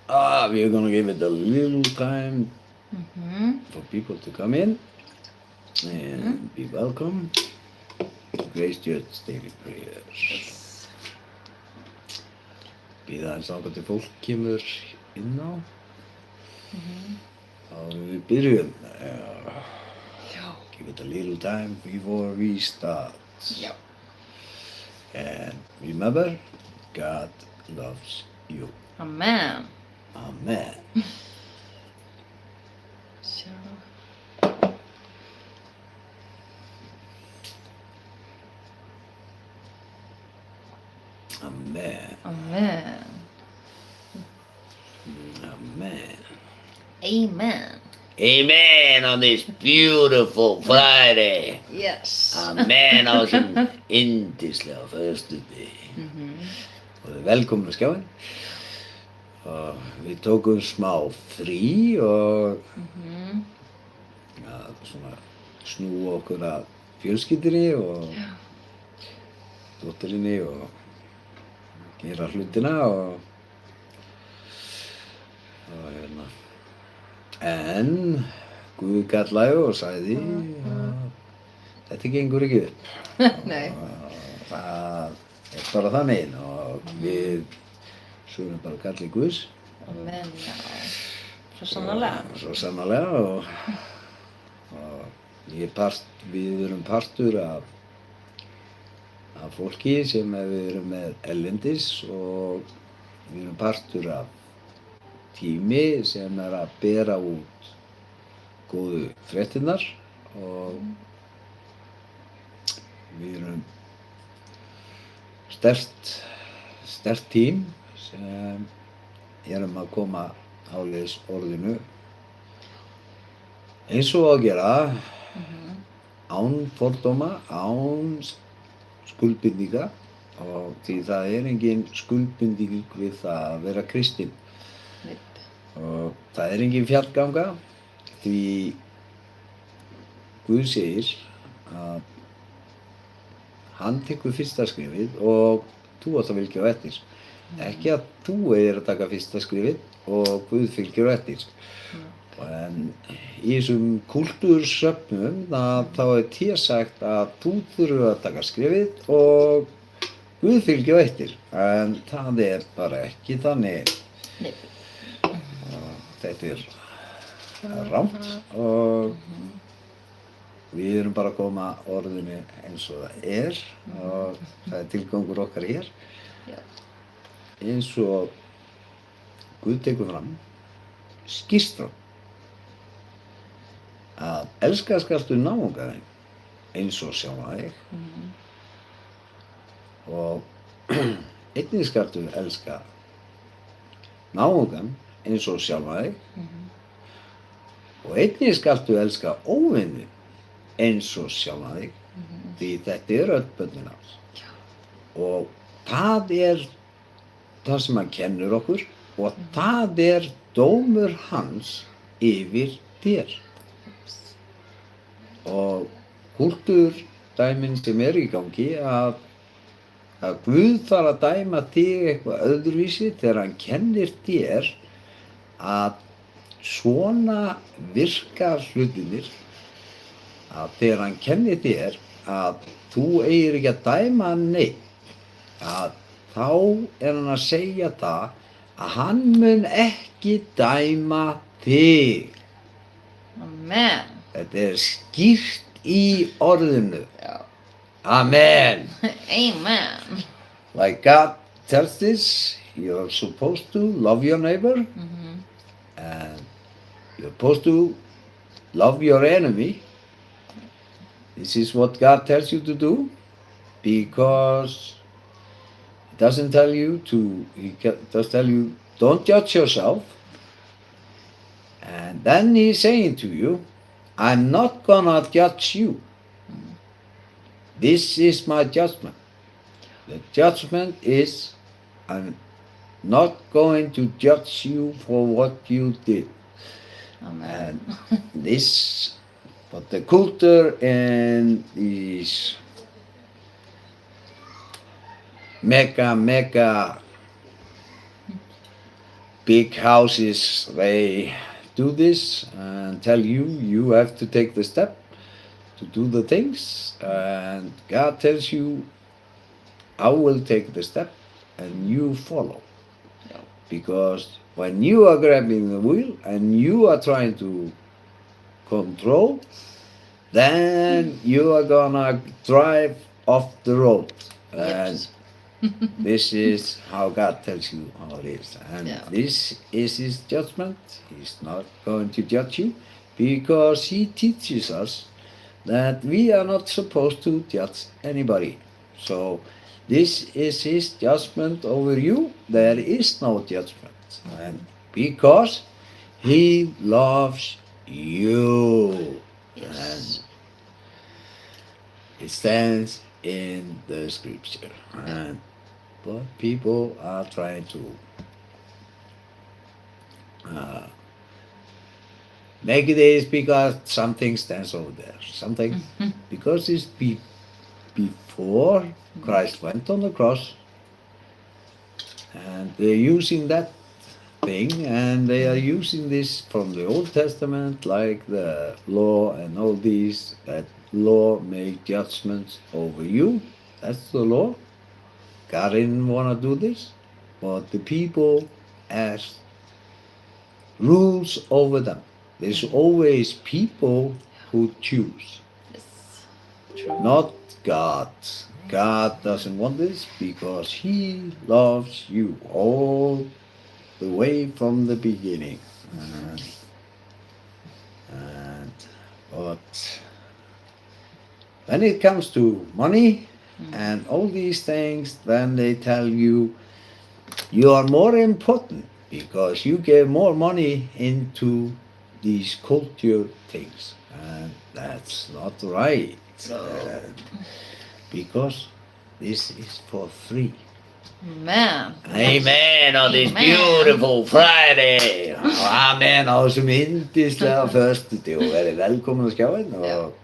we're gonna give it a little time for people to come in and be welcome. Grace Church Daily Prayers. Býða aðeins ákvæmt til fólk kemur inn á. Við byrjum. Give it a little time before we start. Já. And remember, God loves you. Amen. Amen. Sjá. Amen. Amen. Amen. Amen. Amen on this beautiful Friday. Yes. Amen á þessum yndislega föstudegi. Og þið velkomin á skjáin. Og við tókum smá frí og svona snúa okkur að fjölskyldunni og dótturinni og gera hlutina og hérna. En Guð kallaði og sagði að þetta gengur ekki upp. Nei. Það bara þannig og við sögum bara kalli Guðs. Amen, já. Svo sannarlega. Svo sannarlega og við erum partur af fólki sem við erum með erlendis og við erum partur af tími sem að bera út góðu fréttirnar og við erum sterkt tím sem erum að koma áleiðis orðinu eins og að gera án fordóma, án skuldbindinga og því það engin skuldbinding við það að vera kristinn. Og það engin fjallganga því Guð segir að hann tekur fyrsta skrefið og þú átt að fylgja á eftir. Ekki að þú eigir að taka fyrsta skrefið og Guð fylgir á eftir. En í þessum kúltúrsöfnum þá sagt að þú þurfir að taka skrefið og Guð fylgir á eftir. En það bara ekki þannig. Nei. Þetta rangt og við erum bara að koma orðinu eins og það og það tilgangur okkar hér. Já. Eins og Guð tekur fram, skýrt fram að elska skaltu náunga þinn eins og sjálfan þig og einnig skaltu elska náungan eins og sjálfan þig og einnig skaltu elska óvin þinn eins og sjálfan þig því þetta öll börnin hans og það það sem hann kennir okkur og það dómur hans yfir þér og kúltúrdæmin sem í gangi að Guð þarf að dæma þig eitthvað öðruvísi þegar hann kennir þér að svona virka hlutinir að þegar hann kennir þér að þú eigir ekki að dæma neitt að þá hann að segja það að hann mun ekki dæma þig. Amen. Þetta skýrt í orðinu. Já. Amen. Amen. Like God tells this, you're supposed to love your neighbor and you're supposed to love your enemy. This is what God tells you to do because He doesn't tell you He does tell you don't judge yourself. And then He's saying to you, I'm not gonna judge you. This is my judgment. The judgment is I'm not going to judge you for what you did. Amen. And but the culture and these mega big houses, they do this and tell you have to take the step to do the things, and God tells you, I will take the step and you follow. Yeah. Because when you are grabbing the wheel and you are trying to control, then you are gonna drive off the road. And Yes. this is how God tells you how it is. And Yeah. this is His judgment. He's not going to judge you because He teaches us that we are not supposed to judge anybody. So this is His judgment over you. There is no judgment. And because He loves you. Yes. It stands in the scripture. And but people are trying to make it is because something stands over there. Something because it's before Christ went on the cross, and they're using that thing, and they are using this from the Old Testament, like the law and all these, that law make judgments over you. That's the law. God didn't want to do this, but the people asked rules over them. There's always people who choose, Yes. True. not God. God doesn't want this because He loves you all the way from the beginning. And but when it comes to money and all these things, then they tell you you are more important because you gave more money into these culture things, and that's not right. No. Because this is for free. Amen. Amen on this Amen. beautiful Friday. Amen á þessum yndislega föstudag og verið velkomin á skjáinn og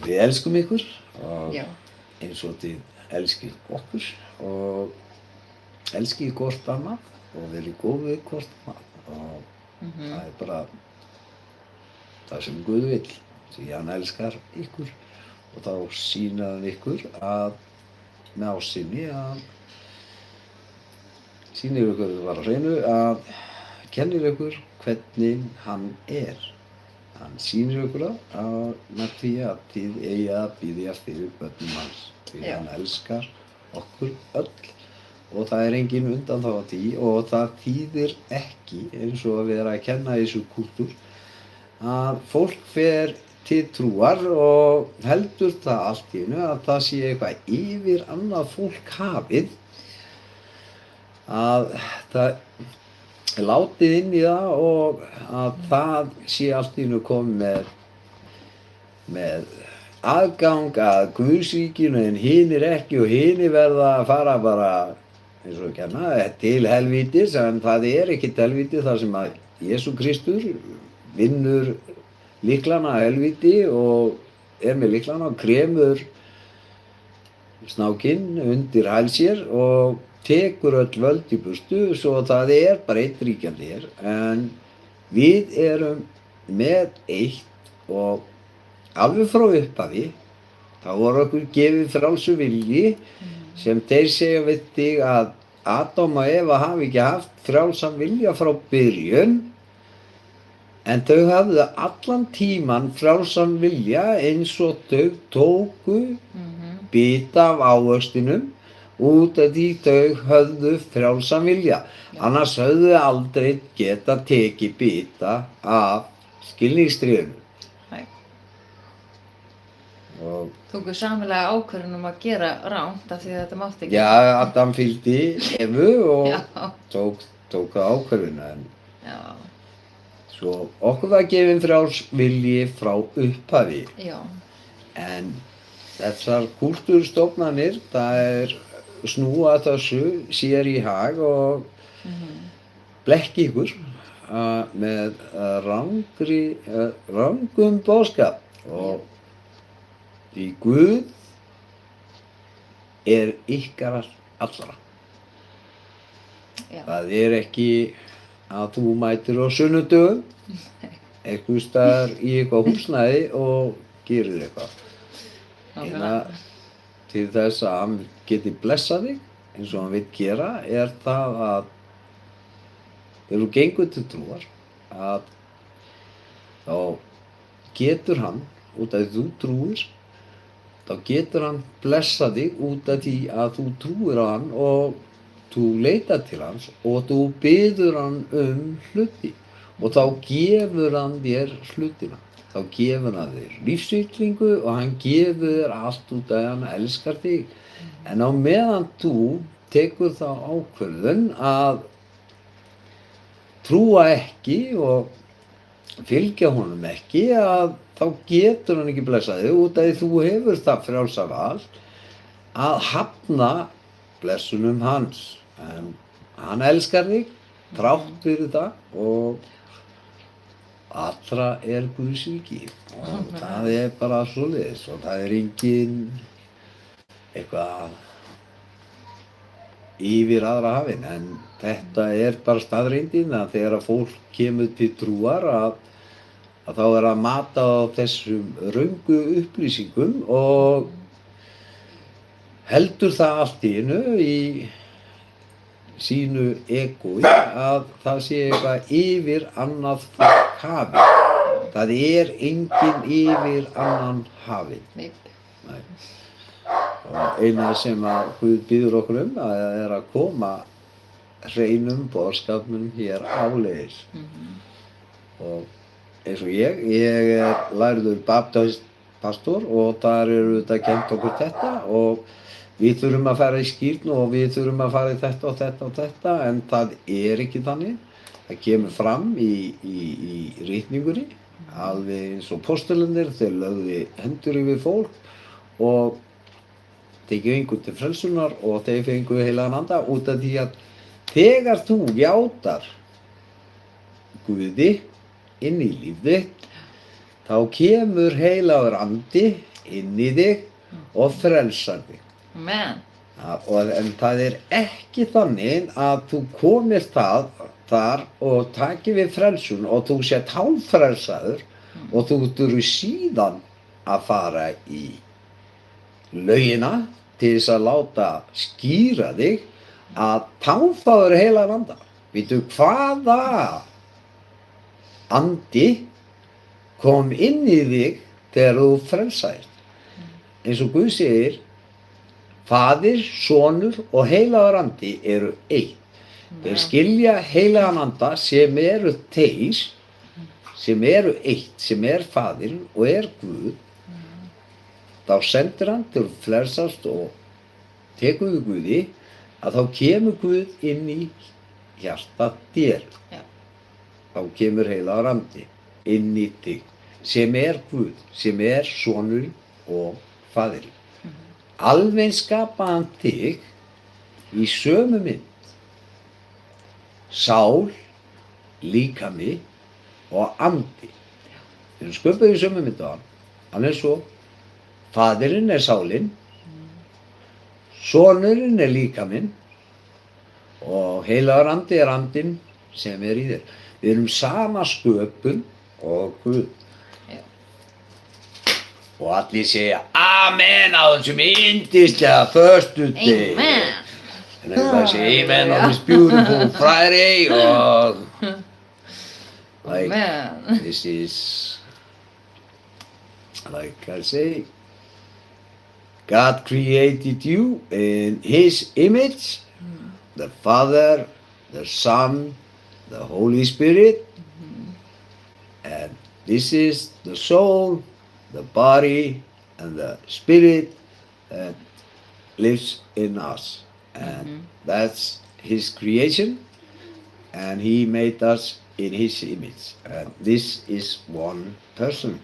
við elskum ykkur og Já. eins og þið elskið okkur og elskið hvort annað og verið góð við hvort annað og það er bara það sem Guð vill, því hann elskar ykkur og þá sýnir hann ykkur að með ásýni að sýnir ykkur var á hreinu að kennir ykkur hvernig hann er. Hann sýnir ykkur að með því að þið eigi að biðja fyrir börnum hans, því Já. hann elskar okkur öll og það er engin undanþága á því og það þýðir ekki eins og að vera að kenna í þessu kúltúr að fólk fer til trúar og heldur það allt í einu að það sé eitthvað yfir annað fólk hafið, að það er látið inn í það og að það sé allt í einu komið með aðgang að Guðsríkinu en hinir ekki og hinir verða að fara bara eins og kenna til helvítis, en það er ekki helvíti þar sem að Jesú Kristur vinnur lyklana að helvíti og er með lyklana og kremur snákinn undir hæl sér og tekur öll völd í burtu svo það er bara einn ríkjandi hér, en við erum með eitt og alveg frá upphafi þá voru okkur gefið frjálsu vilji sem þeir segja við þig að Adam og Eva hafi ekki haft frjálsan vilja frá byrjun. En þau hafðu allan tíman frjálsan vilja eins og þau tóku bita af ávöxtinum út af því þau höfðu frjálsan vilja. Annars höfðu þau aldrei geta tekið bita af skilningstrénu. Nei. Og Tóku sameiginlega ákvörðun að gera rangt af því að þetta mátti ekki. já, Adam fylgdi Evu og Já. tók það ákvörðuna. En Já. svo okkur var gefinn frjáls vilji frá upphafi. Já. En þessar kúltúrstofnanir, það er snúa þessu sér í hag og blekki ykkur með rangum boðskap. Og því Guð er ykkar allra. Já. Það ekki að þú mætir á sunnudögum einhvers staðar í eitthvað húsnæði og gerir eitthvað. Nákvæmlega. Til þess að hann geti blessað þig eins og hann vill gera það að þegar þú gengur til trúar að þá getur hann, út af því þú trúir, þá getur hann blessað þig út af því að þú trúir á hann og þú leitar til hans og þú biður hann hluti og þá gefur hann þér hlutina. Þá gefur hann þér lífsvillingu og hann gefur þér allt út af því hann elskar þig. En á meðan þú tekur þá ákvörðun að trúa ekki og fylgja honum ekki, að þá getur hann ekki blessað þig út af því þú hefur það frjálsa val að hafna blessunum hans. En hann elskar þig þrátt fyrir það og allra Guðs ríki og það bara svoleiðis og það engin eitthvað yfir aðra hafin, en þetta bara staðreyndin að þegar að fólk kemur til trúar að þá að mata á þessum röngu upplýsingum og heldur það allt í einu í sínu egói að það sé eitthvað yfir annað fólk hafi. Það enginn yfir annan hafi. Nei. Og eina sem að Guð býður okkur að koma hreinum boðskapnum hér áleiðis. Og eins og ég lærður baptistpastor og þar þetta kennt okkur þetta og við þurfum að fara í skírn og við þurfum að fara í þetta og þetta og þetta, en það ekki þannig. Það kemur fram í ritningunni, alveg eins og postulunir, þeir lögðu hendur yfir fólk og þeir fengu til frelsunar og þeir fengu heilagan anda út af því að þegar þú játar Guði inn í líf þitt, þá kemur heilagur andi inn í þig og frelsar þig. Amen. En það ekki þannig að þú komir þar og takir við frelsun og þú sért hálffrelsaður og þú þurfir síðan að fara í laugina til þess að láta skýra þig að þá fáir heilagan anda. Veitu hvaða andi kom inn í þig þegar þú frelsaðist? Eins og Guð segir, Faðir, Sonur og heilagur andi eitt. Þeir skilja heilagan anda sem þeir, sem eitt, sem Faðirinn og Guð. Þá sendir hann til að frelsast og tekur við Guði, að þá kemur Guð inn í hjarta þér. Já. Þá kemur heilagur andi inn í þig, sem Guð, sem Sonurinn og Faðirinn. Alveg skapaði hann þig í sömu mynd, sál, líkami og andi. Þeir sköpuðu í sömu mynd á hann. Hann svo, Faðirinn sálin, Sonurinn líkaminn og heilagur andi andinn sem í þér. Við erum sama sköpun og Guð. Og allir segja amen á þessum yndislega föstudegi. Amen. And everybody say amen on this beautiful Friday og like Amen. this is like I say, God created you in His image, the Father, the Son, the Holy Spirit, and this is the soul, the body, and the spirit that lives in us. And that's His creation, and He made us in His image. And this is one person,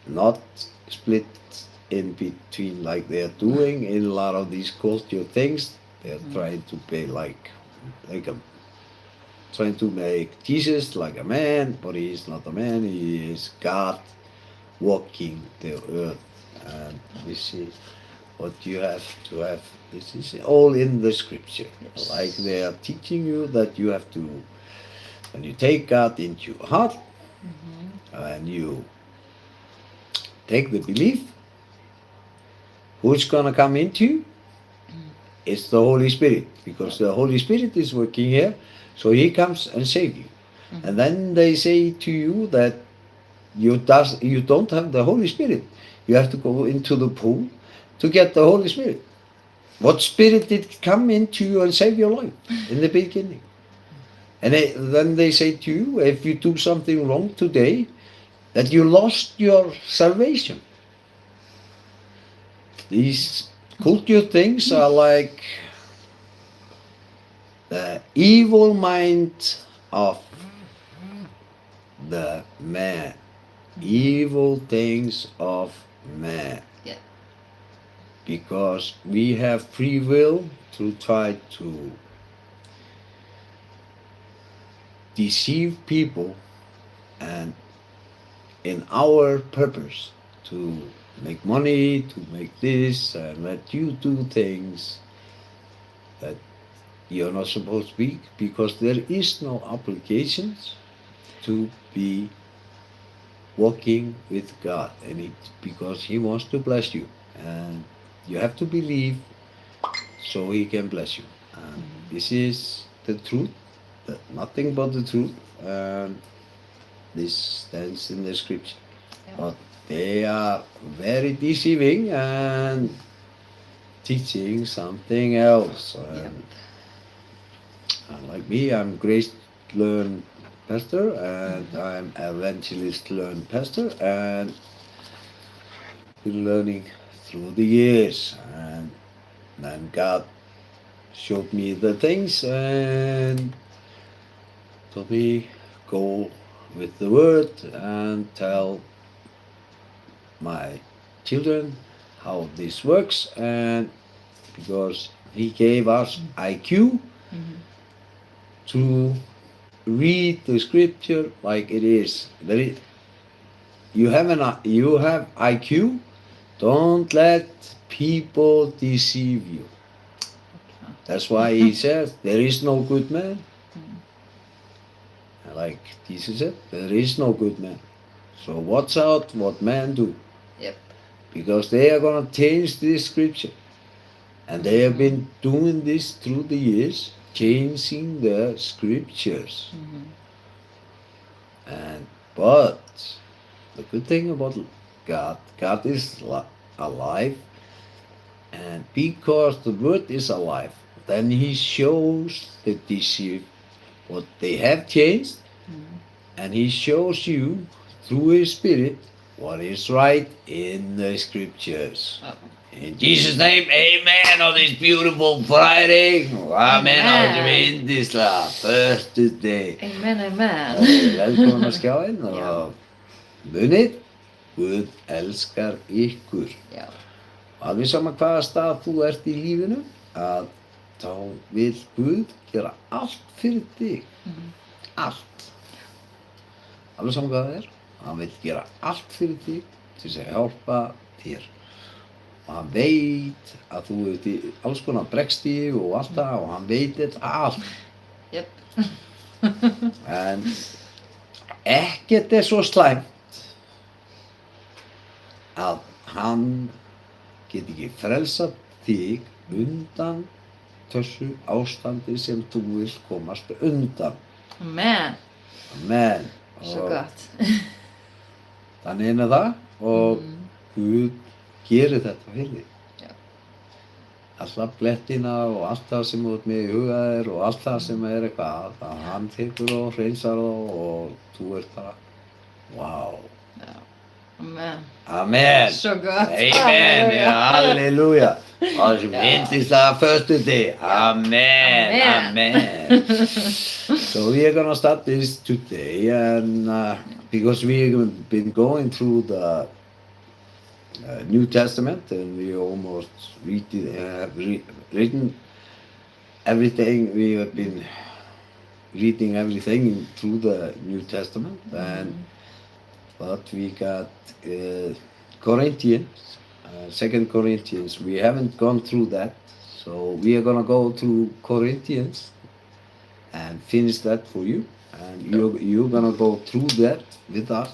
not split in between like they're doing in a lot of these cultural things. They're trying to be like trying to make Jesus like a man, but He is not a man. He is God walking the earth. And we see, what you have to have. This is all in the scripture. Yes. Like they are teaching you that you have to, when you take God into your heart, and you take the belief, who's gonna come into you? It's the Holy Spirit, because the Holy Spirit is working here, so He comes and saves you. And then they say to you that you don't have the Holy Spirit. You have to go into the pool to get the Holy Spirit. What spirit did come into you and save your life in the beginning? And then they say to you, if you do something wrong today, that you lost your salvation. These culture things are like the evil mind of the man. Evil things of man. Yeah. Because we have free will to try to deceive people, and in our purpose to make money, to make this, and let you do things that you're not supposed to be, because there is no obligations to be walking with God, and because He wants to bless you, and you have to believe so He can bless you. And this is the truth, nothing but the truth, and this stands in the scripture. Yeah. But they are very deceiving and teaching something else. And like me, I'm Grace Learn Pastor, and I'm Evangelist Learn Pastor, and been learning through the years. And then God showed me the things and told me go with the word and tell my children how this works, and because He gave us IQ to read the scripture like it is. You have IQ. Don't let people deceive you. That's why He says there is no good man. Like Jesus said, there is no good man. So watch out what men do. Yep. Because they are going to change this scripture. And they have been doing this through the years, changing the scriptures. But the good thing about God is alive. And because the word is alive, then He shows the deceived what they have changed, and He shows you through His Spirit what is right in the scriptures. In Jesus' name, amen on this beautiful Friday. Amen á þessum yndislega föstudag. Amen. Velkomin á skjáinn og munið, Guð elskar ykkur. Já. Alveg sama hvaða stað þú ert í lífinu, að þá vil Guð gera allt fyrir þig. Allt. Alveg sama hvað það er. Hann vil gera allt fyrir þig til þess að hjálpa þér. Og hann veit að þú ert í alls konar brekkstíu og allt það, og hann veit þetta allt. Yep. En ekkert er svo slæmt að hann get ekki frelsað þig undan þessu ástandi sem þú vilt komast undan. Amen. Amen. Svo gott. Þannig er það, og Guð gerir þetta fyrir þig. Já. Alla blettina og allt það sem þú ert með í huga þér og allt það sem er eitthvað, að hann tekur og hreinsar og þú ert bara, wow. Já. Amen. Amen. Svo gott. Amen. Halleluja. Á þessum yndislega föstudegi. Amen. Amen. So we are gonna start this today, and because we've been going through the New Testament, and we almost written everything. We have been reading everything through the New Testament, but we got Corinthians, Second Corinthians. We haven't gone through that, so we are gonna go through Corinthians and finish that for you. And you're gonna go through that with us.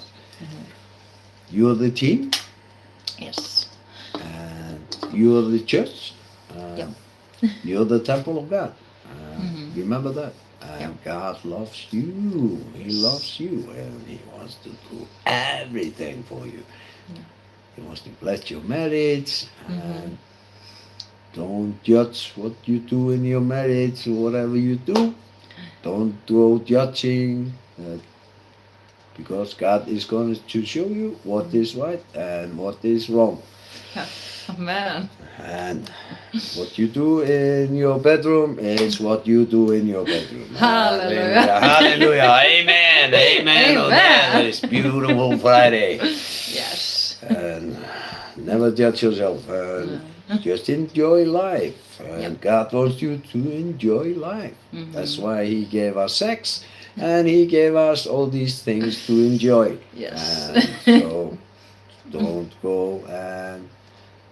You're the team, Yes. and you're the church. Yep. You're the temple of God. Remember that. And Yep. God loves you. He loves you, and He wants to do everything for you. He wants to bless your marriage. And don't judge what you do in your marriage or whatever you do. Don't go judging. Because God is going to show you what is right and what is wrong. Amen. And what you do in your bedroom is what you do in your bedroom. Hallelujah. Hallelujah. Amen. Amen. On Amen. this beautiful Friday. Yes. And never judge yourself. And just enjoy life. And God wants you to enjoy life. That's why He gave us sex. And He gave us all these things to enjoy. Yes. And so don't go and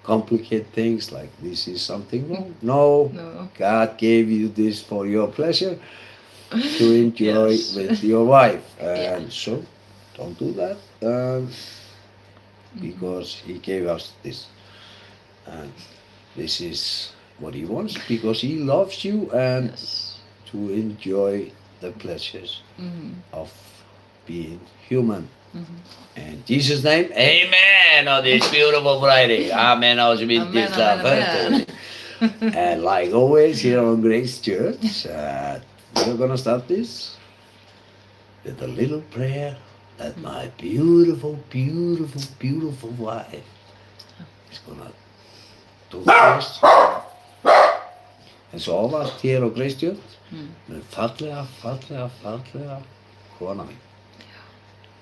complicate things like this is something wrong. No, No. God gave you this for your pleasure to enjoy Yes. with your wife. And so don't do that because He gave us this. And this is what He wants because He loves you and Yes. to enjoy the pleasures of being human. In Jesus' name, amen on this beautiful Friday. Amen. Amen, amen. And like always here on Grace Church, we're going to start this with a little prayer that my beautiful, beautiful, beautiful wife is going to do first. En svo ávallt hér á Grace Church með fallega kona mín.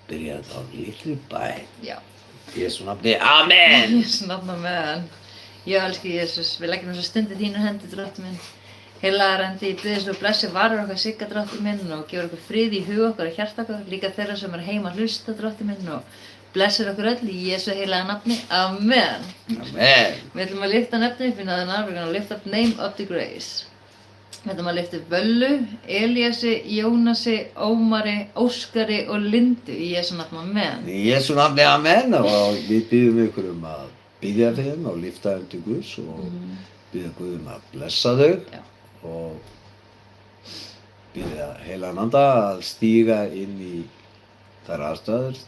Byrjaði þetta á litlu bæn. Já. Jésu nafni, amen! Jésu nafn, amen. Ég elski Jésus. Við leggjum þessa stundi þínu hendi, drottin minn. Heilagar hendi, ég byrði svo blessi varir okkar sigga, drottin minn, og gefur okkur frið í hug okkar og hjarta okkar, líka þeirra sem er heima að hlusta, drottin minn, og blessir okkur öll í Jésu heilaga nafni, amen. Amen! Við ætlum að lyfta nefni upp í náðina, we're gonna lift up name of the grace. Við ætlum að lyfta upp Völlu, Elíasi, Jónasi, Ómari, Óskari og Lindu í Jésu nafni, amen. Í Jésu nafni, amen! Og við byggjum ykkur að biðja þeim og lyfta þeim til Guðs og biðja Guð að blessa þau og biðja heilagan anda að stíga inn í þær aðstæður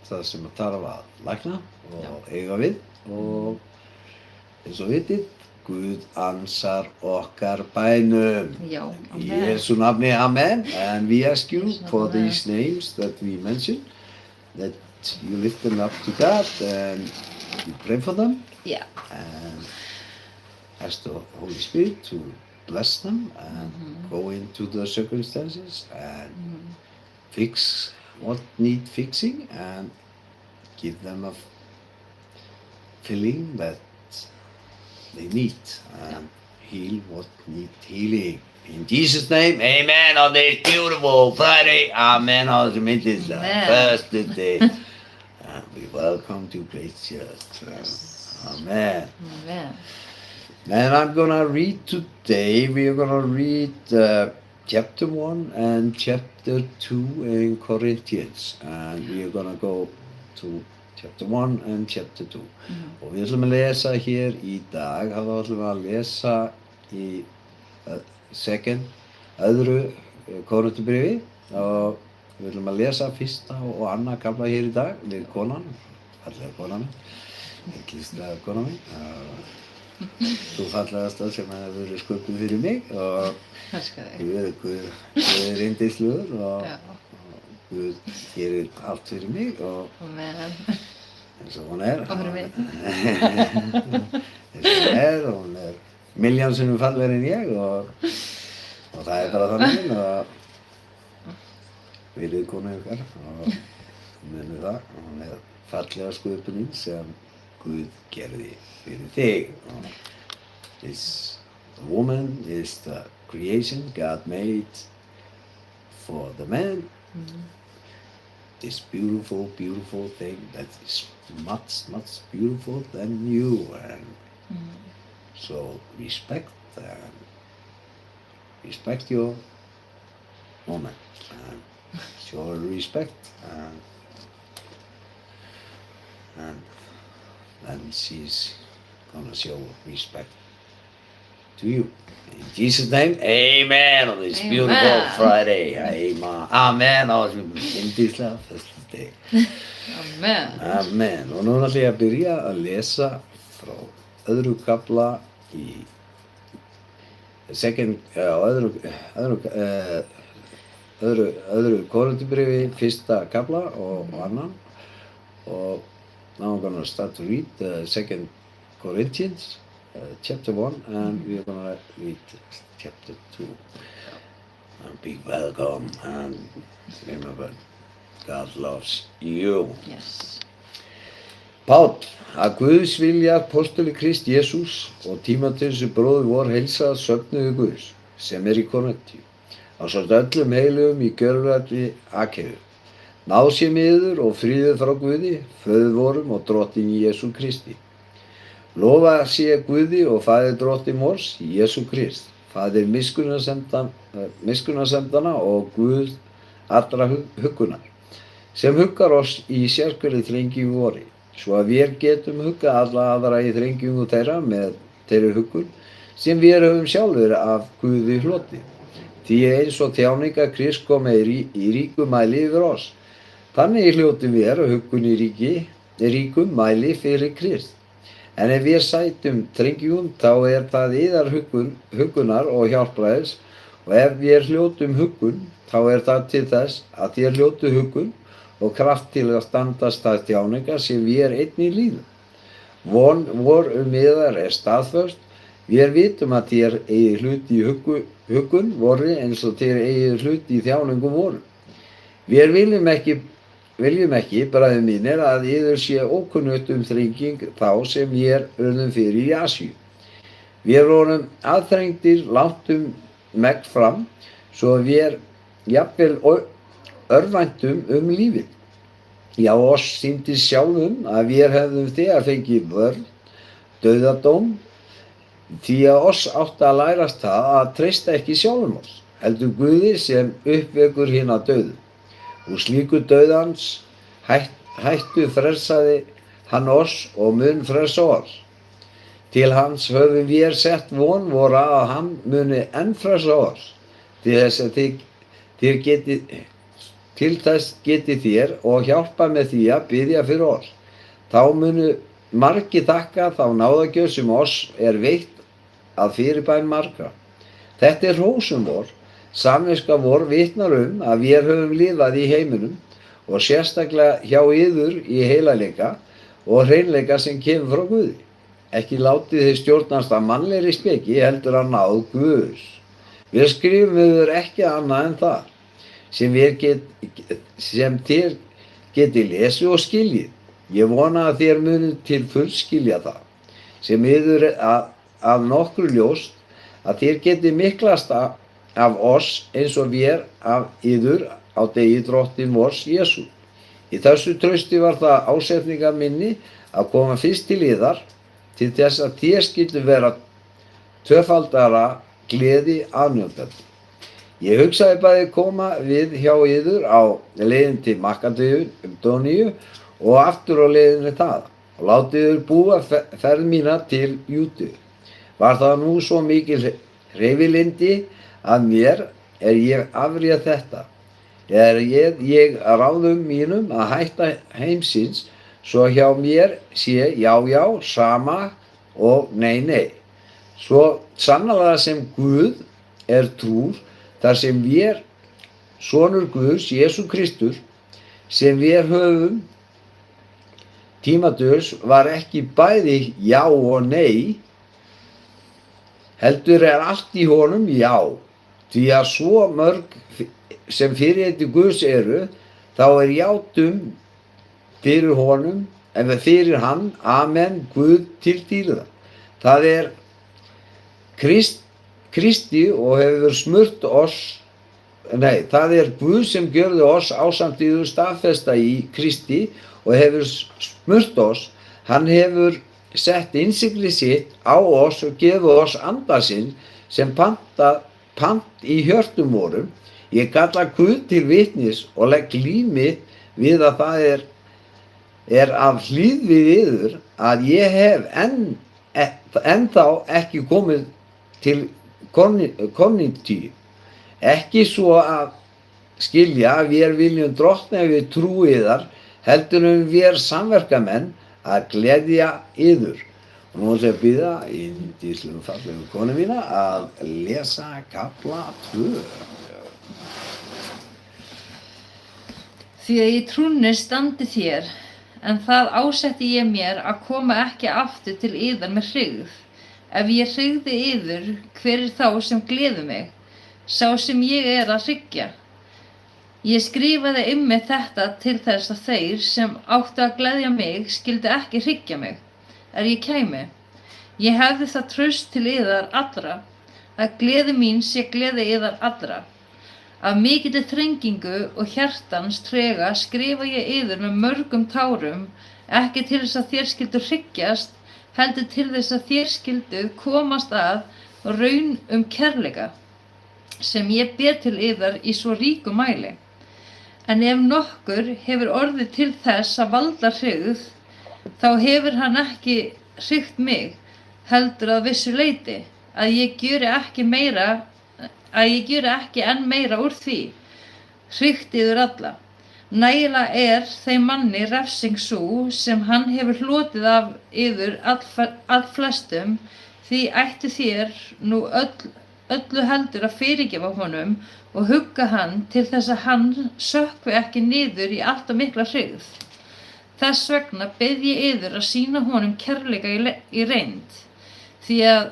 það sem þarf að lækna og eiga við og eins og vitið, Guð ansar okkar bænum. Já, Í amen. Jésu nafni, amen. And we ask you Jésu nafni, for amen. these names that we mentioned, that you lift them up to God and you pray for them Yeah. and ask the Holy Spirit to bless them and go into the circumstances and fix what need fixing and give them a feeling that they need and heal what need healing. In Jesus' name, amen on this beautiful Friday. Amen on the midday, Amen. first day. And we welcome to Grace Church. Amen. Amen. And I'm gonna read today, we're gonna read chapter 1 and chapter 2 in Corinthians. And we're gonna go to chapter 1 and chapter 2. Og við ætlum að lesa hér í dag, þá ætlum við að lesa í öðru Korinthubréfi og við ætlum að lesa fyrsta og annað kafla hér í dag við konan, fallega konan mín, klístraða konan mín, þú fallegasta sem hefur verið sköpuð fyrir mig og Elska þig. Guð er yndislegur og Já. Guð gerir allt fyrir mig og Amen. eins og hún er. Og fyrir mig. Eins og hún er og hún er milljón sinnum fallegri en ég og það er bara þannig og við konu ykkar og munum það og hún er fallega sköpunin sem Guð gerði fyrir þig. This woman is the creation God made for the man this beautiful, beautiful thing that is much, much beautiful than you. And so respect your woman and show her respect, and then she's gonna show respect to you. In Jesus' name, amen on this beautiful Amen. Friday. Amen. Amen á þessum yndislega föstudegi. Amen. Amen. Og núna ætla ég að byrja að lesa frá öðru kafla í öðru Korinthubréfi, fyrsta kafla og annan. Og now I'm going to start to read 2 Corinthians chapter 1, and we're going to read chapter 2. And be welcome, and remember, God loves you. Yes. Páll, að Guðs vilja apostoli Krist Jesús og Tímóteus bróðir vor heilsa söfnuðu Guðs, sem í Korinthi, ásamt öllum heilugum í gjörvalli Akeiu. Náð sé yður og fríður frá Guði, föður vorum og Drottni Jesú Kristi. Lofa sé Guði og faðir Drottni vors, Jesú Krist, faðir miskunnarsemdana og Guð allra huggunar, sem huggar oss í sérhverri þrengingu vori, svo að við getum huggað alla aðra í þrengingu þeirra með þeirri huggun, sem við höfum sjálfur af Guði hlotið. Því eins og þjáningar Krist koma í ríkum mæli yfir oss, þannig hljótum við huggun í ríkum mæli fyrir Krist. En ef við sætum þrengingum, þá það yðar huggunar og hjálpræðis, og ef við hljótum huggun, þá það til þess að þér hljótu huggun og kraft til að standast þær þjáningar sem við einnig líðum. Von vor yðar staðföst, við vitum að þér eigi hlut í huggun vorri eins og þér eigi hlut í þjáningum voru. Við viljum ekki, bræður mínir, að yður sé ókunnugt þrenging þá sem við urðum fyrir í Asíu. Við vorum aðþrengdir langt megn fram, svo við jafnvel örvæntum lífið. Já, oss sýndist sjálfum að við hefðum þegar fengið vörn, dauðadóm, því að oss átti að lærast það að treysta ekki sjálfum oss, heldur Guði sem uppvekur hina dauðu. Úr slíku dauðans hættu frelsaði hann oss og mun frelsa oss. Til hans höfum við sett von vora að hann muni enn frelsa oss, til þess geti þér og hjálpa með því að biðja fyrir oss. Þá munu margir þakka þá náðagjöf sem oss veitt að fyrirbæn margra. Þetta hrósum vor, samviska vor vitnar að við höfum lifað í heiminum og sérstaklega hjá yður í heilaleika og hreinleika sem kemur frá Guði. Ekki látið þið stjórnast af mannlegri speki, heldur að náð Guðs. Við skrifum yður ekki annað en það, sem þér geti lesið og skiljið. Ég vona að þér munið til fulls skilja það, sem yður af nokkru ljóst, að þér geti miklast af oss eins og við af yður á degi Drottins vors Jesú. Í þessu trausti var það ásetningar minni að koma fyrst til yðar, til þess að þér skyldu vera tvöfaldara gleði aðnjótandi. Ég hugsaði bæði koma við hjá yður á leiðin til Makedóníu og aftur á leiðinni það, og látið yður búa ferð mína til Júdeu. Var það nú svo mikil hreyfilindi að mér ég afréð þetta, ég ráðum mínum að hætta heimsins, svo hjá mér sé já, sama og nei. Svo sannarlega sem Guð trúr, þar sem við, sonur Guðs, Jesú Kristur, sem við höfum, Tímóteus var ekki bæði já og nei, heldur allt í honum já, því að svo mörg sem fyrirheiti Guðs þá játum fyrir honum, en fyrir hann, amen, Guð til dýrða. Það Kristi og hefur smurt oss, nei, það er Guð sem gjörði oss ásamt yður staðfesta í Kristi og hefur smurt oss. Hann hefur sett innsigli sitt á oss og gefið oss anda sinn sem pant í hjörtum vorum. Ég kalla Guð til vitnis og legg líf mitt við að það er af hlýð við yður að ég hef ennþá ekki komið til Korintíu. Ekki svo að skilja að við viljum drottna við trú yðar, heldur við samverkamenn að gleðja yður. Og nú ætla ég að biðja yndislegum fallegu konu mína að lesa kafla 2. Því að í trúnni standi þér, en það ásetti ég mér að koma ekki aftur til yðar með hryggð. Ef ég hryggði yður, hver þá sem gleður mig? Sá sem ég að hryggja. Ég skrifaði einmitt þetta til þess að þeir sem áttu að gleðja mig skyldu ekki hryggja mig, ég kæmi. Ég hefði það traust til yðar allra, að gleði mín sé gleði yðar allra. Af mikilli þrengingu og hjartans trega skrifa ég yður með mörgum tárum, ekki til þess að þér skyldu hryggjast, heldur til þess að þér skyldu komast að raun kærleika, sem ég ber til yðar í svo ríku mæli. En ef nokkur hefur orðið til þess að valda hryggð, þá hefur hann ekki hryggt mig, heldur að vissu leyti, að ég gjöri ekki enn meira úr því. Hryggt yður alla. Nægilega er þeim manni refsing sú sem hann hefur hlotið af yður allflestum, því ættu þér nú öllu heldur að fyrirgefa honum og hugga hann til þess að hann sökkvi ekki niður í allt of mikla hryggð. Þess vegna bið ég yður að sýna honum kærleika í reynd, því að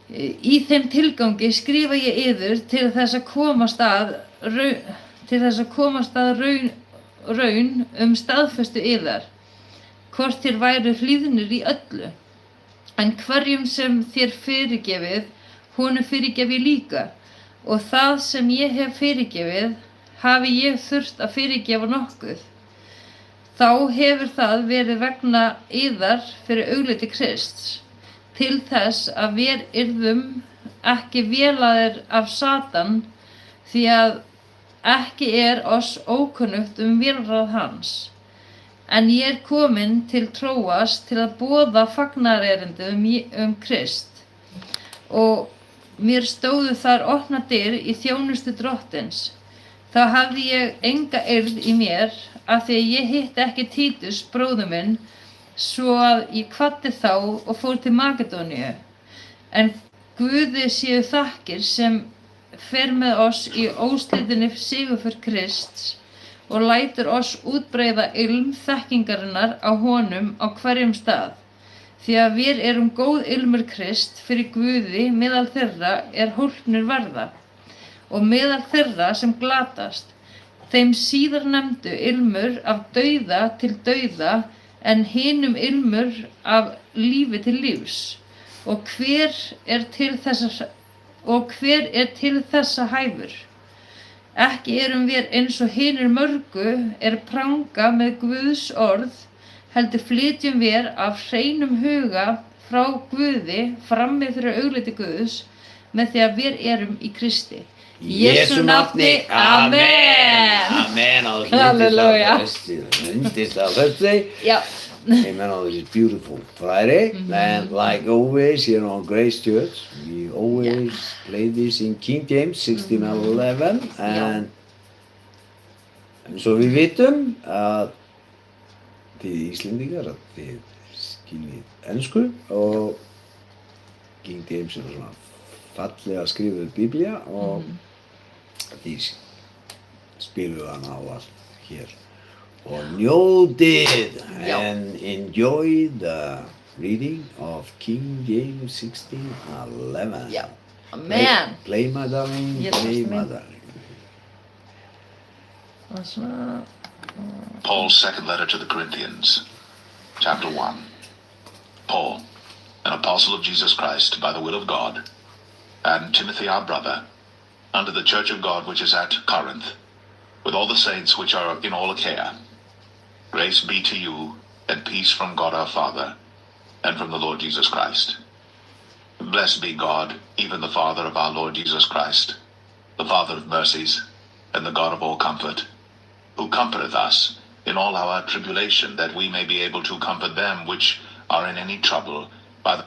í þeim tilgangi skrifa ég yður til þess að komast að raun staðfestu yðar, hvort þér væru hlýðnir í öllu. En hverjum sem þér fyrirgefið, honum fyrirgef ég líka, og það sem ég hef fyrirgefið, hafi ég þurft að fyrirgefa nokkuð. Þá hefur það verið vegna yðar fyrir augliti Krists, til þess að við yrðum ekki vélaðir af Satan, því að ekki oss ókunnugt vélráð hans. En ég komin til Tróas til að boða fagnaðarerindið Krist, og mér stóðu þar opna dyr í þjónustu Drottins. Þá hafði ég enga eirð í mér, af því að ég hitti ekki Títus, bróður minn, svo að ég kvaddi þá og fór til Makedóníu. En Guði séu þakkir sem fer með oss í óslitinni sigurför Krists og lætur oss útbreiða ilm þekkingarinnar á honum á hverjum stað. Því að við erum góð ilmur Krist fyrir Guði meðal þeirra hólpnir verða, og meðal þeirra sem glatast, þeim síðar nefndu ilmur af dauða til dauða, en hinum ilmur af lífi til lífs. Og hver til þessa hæfur? Ekki erum við eins og hinir mörgu pranga með Guðs orð, heldur flytjum við af hreinum huga frá Guði frammi fyrir augliti Guðs, með því að við erum í Kristi. Í Jesú nafni, amen! Amen. Hallelujah. Yndislega Thursday. Yeah. Amen on this beautiful Friday. And like always here on Grace Church, we always play this in King James 1611. And svo við vitum að þið Íslendingar að þið skiljið ensku og King James svona fallega skrifuð Biblía og þið spiluðu hana á allt hér. Og njótið and enjoy the reading of King James 16:11. Yeah. Amen. Play my darling, Yes, play my amen. darling. Paul's second letter to the Corinthians, chapter 1. Paul, an apostle of Jesus Christ by the will of God, and Timothy our brother, unto the church of God which is at Corinth, with all the saints which are in all Achaia. Grace be to you, and peace from God our Father, and from the Lord Jesus Christ. Blessed be God, even the Father of our Lord Jesus Christ, the Father of mercies, and the God of all comfort, who comforteth us in all our tribulation, that we may be able to comfort them which are in any trouble, by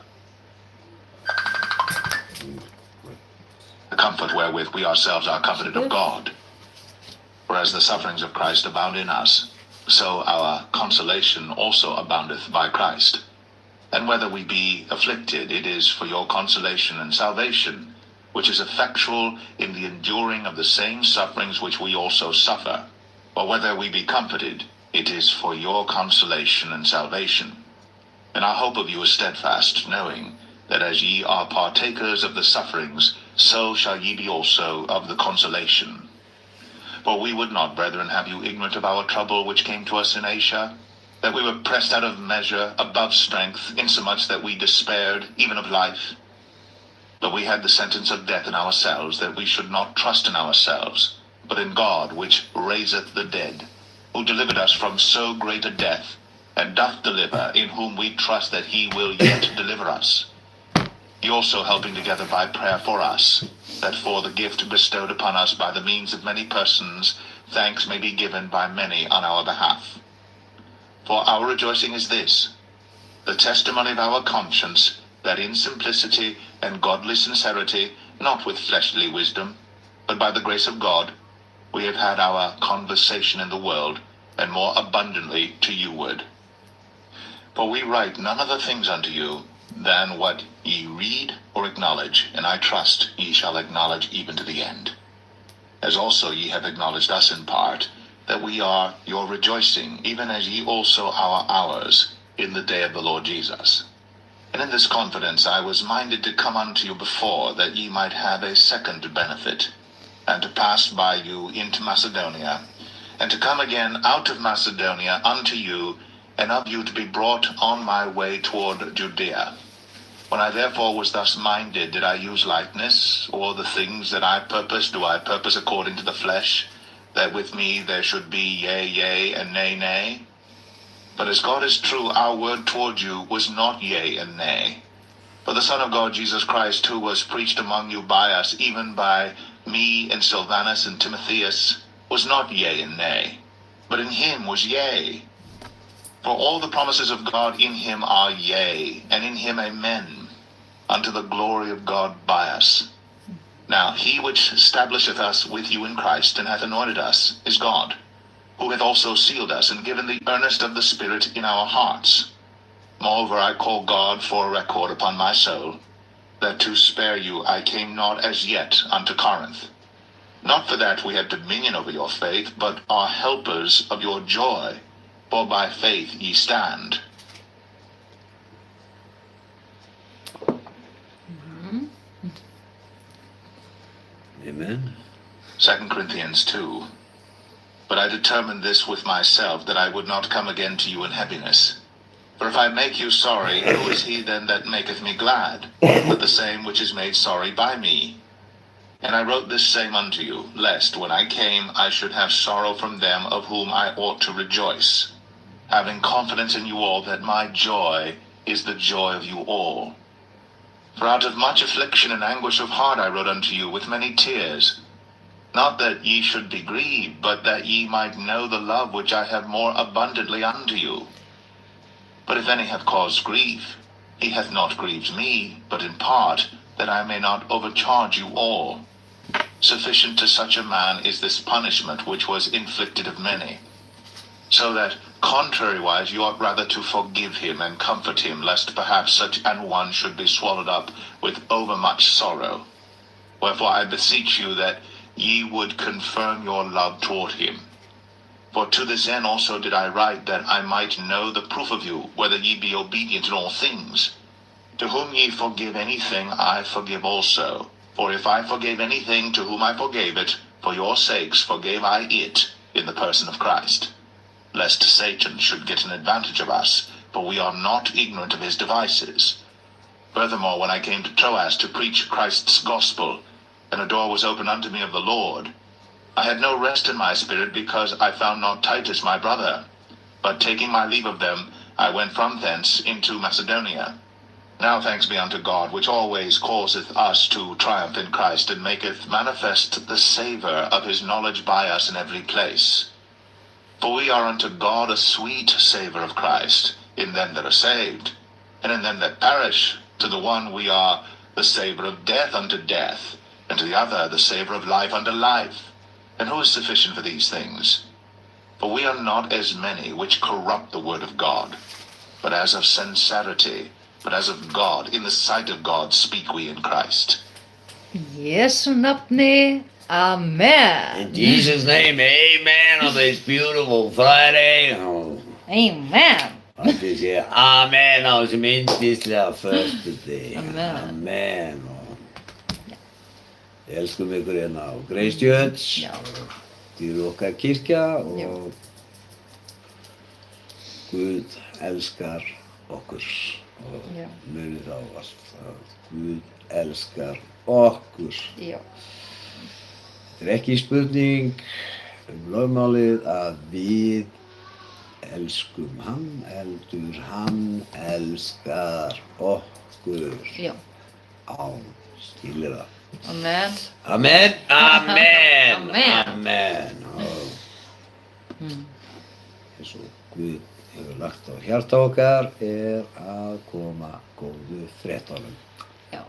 the comfort wherewith we ourselves are comforted of God. For as the sufferings of Christ abound in us, so our consolation also aboundeth by Christ. And whether we be afflicted, it is for your consolation and salvation, which is effectual in the enduring of the same sufferings which we also suffer. Or whether we be comforted, it is for your consolation and salvation. And our hope of you is steadfast, knowing that as ye are partakers of the sufferings, so shall ye be also of the consolation. For we would not, brethren, have you ignorant of our trouble which came to us in Asia, that we were pressed out of measure, above strength, insomuch that we despaired even of life. But we had the sentence of death in ourselves, that we should not trust in ourselves, but in God which raiseth the dead, who delivered us from so great a death, and doth deliver, in whom we trust that he will yet deliver us. He also helping together by prayer for us, that for the gift bestowed upon us by the means of many persons, thanks may be given by many on our behalf. For our rejoicing is this, the testimony of our conscience, that in simplicity and godly sincerity, not with fleshly wisdom, but by the grace of God, we have had our conversation in the world, and more abundantly to you ward. For we write none other things unto you, than what ye read or acknowledge, and I trust ye shall acknowledge even to the end. As also ye have acknowledged us in part, that we are your rejoicing, even as ye also are ours, in the day of the Lord Jesus. And in this confidence I was minded to come unto you before, that ye might have a second benefit, and to pass by you into Macedonia, and to come again out of Macedonia unto you, and of you to be brought on my way toward Judea. When I therefore was thus minded, did I use lightness, or the things that I purpose, do I purpose according to the flesh, that with me there should be yea, yea, and nay, nay? But as God is true, our word toward you was not yea and nay. For the Son of God, Jesus Christ, who was preached among you by us, even by me and Silvanus and Timotheus, was not yea and nay, but in him was yea. For all the promises of God in him are yea, and in him amen, unto the glory of God by us. Now he which establisheth us with you in Christ, and hath anointed us, is God, who hath also sealed us, and given the earnest of the Spirit in our hearts. Moreover, I call God for a record upon my soul, that to spare you I came not as yet unto Corinth. Not for that we have dominion over your faith, but are helpers of your joy, for by faith ye stand. Amen. 2 Corinthians 2. But I determined this with myself, that I would not come again to you in heaviness. For if I make you sorry, who is he then that maketh me glad, but the same which is made sorry by me? And I wrote this same unto you, lest when I came I should have sorrow from them of whom I ought to rejoice, having confidence in you all that my joy is the joy of you all. For out of much affliction and anguish of heart I wrote unto you with many tears, not that ye should be grieved, but that ye might know the love which I have more abundantly unto you. But if any have caused grief, he hath not grieved me, but in part, that I may not overcharge you all. Sufficient to such a man is this punishment which was inflicted of many. So that, contrariwise, you ought rather to forgive him and comfort him, lest perhaps such an one should be swallowed up with overmuch sorrow. Wherefore I beseech you that ye would confirm your love toward him. For to this end also did I write, that I might know the proof of you, whether ye be obedient in all things. To whom ye forgive anything, I forgive also. For if I forgave anything to whom I forgave it, for your sakes forgave I it in the person of Christ, lest Satan should get an advantage of us, for we are not ignorant of his devices. Furthermore, when I came to Troas to preach Christ's gospel, and a door was opened unto me of the Lord. I had no rest in my spirit, because I found not Titus my brother. But taking my leave of them, I went from thence into Macedonia. Now thanks be unto God, which always causeth us to triumph in Christ, and maketh manifest the savour of his knowledge by us in every place. For we are unto God a sweet savour of Christ, in them that are saved, and in them that perish. To the one we are the savour of death unto death, and to the other the savour of life unto life. And who is sufficient for these things? For we are not as many which corrupt the word of God, but as of sincerity, but as of God, in the sight of God speak we in Christ. Jesu nafni, amen. In Jesus' name, amen on this beautiful Friday. Amen. Og det siger amen á þessum yndislega föstudegi. Amen. Amen. Og við elskum ykkur hérna á Grace Church. Já. Þið eru okkar kirkja Já. og Guð elskar okkur. Og Já. munið á allt að Guð elskar okkur. Já. Þetta er ekki spurning lögmálið að við elskum hann, heldur hann elskar okkur. Já. Skilur það. Amen. Amen, amen, Amen. amen. Og eins og Guð hefur lagt á hjarta okkar að koma góðu fréttunum. Já.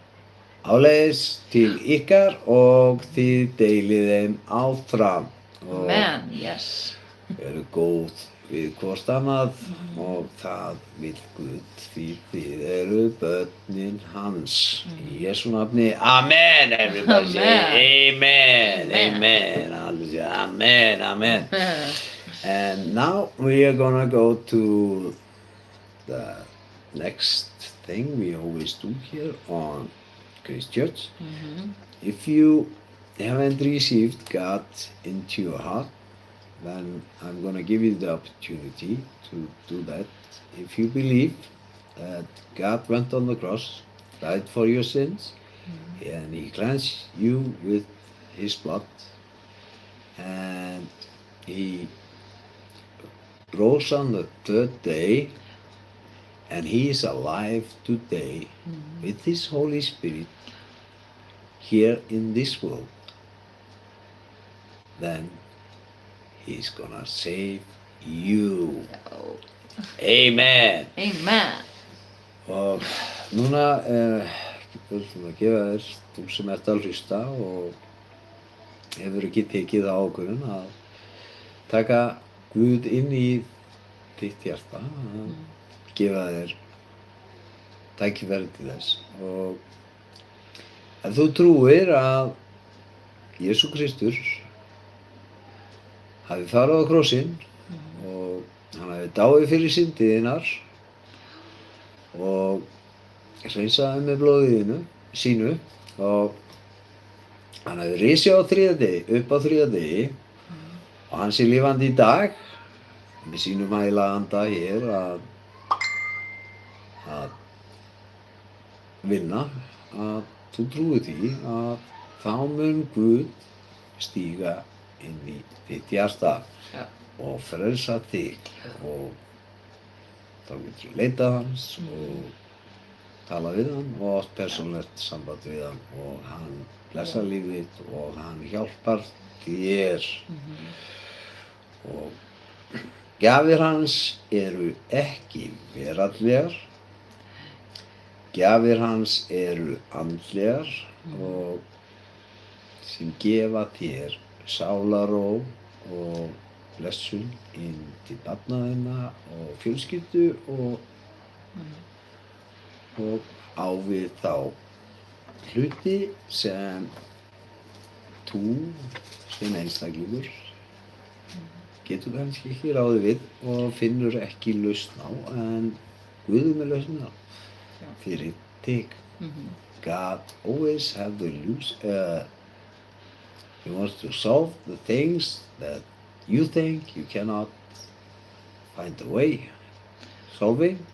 Áleiðis til ykkar og þið deilið þeim áfram. Og Amen, yes. eru góð við hvort annað og það vill Guð, því þið eru börnin hans. Í Jesú nafni, amen, everybody say amen, amen, allir say amen, amen. And now we are gonna go to the next thing we always do here on Grace Church. If you haven't received God into your heart, then I'm going to give you the opportunity to do that. If you believe that God went on the cross, died for your sins, and He cleansed you with His blood, and He rose on the third day, and He is alive today with His Holy Spirit here in this world, then He's gonna save you. Amen. Amen. Og núna getur svona að gefa þér, þú sem ert að hlusta og hefur ekki tekið á ákvörðun að taka Guð inn í þitt hjarta, að gefa þér tækifæri til þess. Og ef þú trúir að Jesú Kristur hafi farið á krossinn og hann hafi dáið fyrir syndir þínar og hreinsaði með blóðinu sínu og hann hafi risið á þriðja degi, upp á þriðja degi og hann sé lifandi í dag með sínum hægla anda hér að vinna, að þú trúir því að þá mun Guð stíga inn í þitt hjarta og frelsa þig og þá getur leita hans og tala við hann og átt persónulegt samband við hann og hann blessar lífið þitt og hann hjálpar þér. Og gjafir hans eru ekki veraldlegar, gjafir hans eru andlegar og sem gefa þér sálaró og blessun inn til barna þinna og fjölskyldu og á við þá hluti sem þú sem einstaklingur getur kannski ekki ráðið við og finnur ekki lausn á, en Guð er með lausn á fyrir þig. God always have the He wants to solve the things that you think you cannot find a way solving,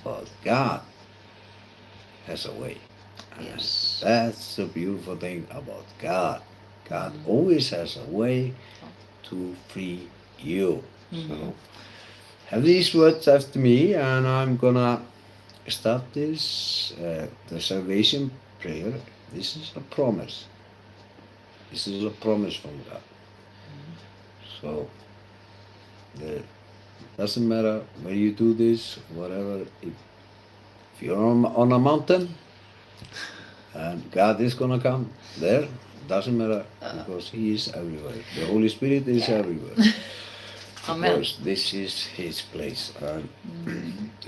but God has a way, Yes. That's the beautiful thing about God. God always has a way to free you. So have these words after me, and I'm gonna start this the salvation prayer. This is a promise. This is a promise from God. So it doesn't matter where you do this, whatever. If you're on a mountain, and God is gonna come there, doesn't matter because He is everywhere. The Holy Spirit is everywhere. Amen. Because this is His place, and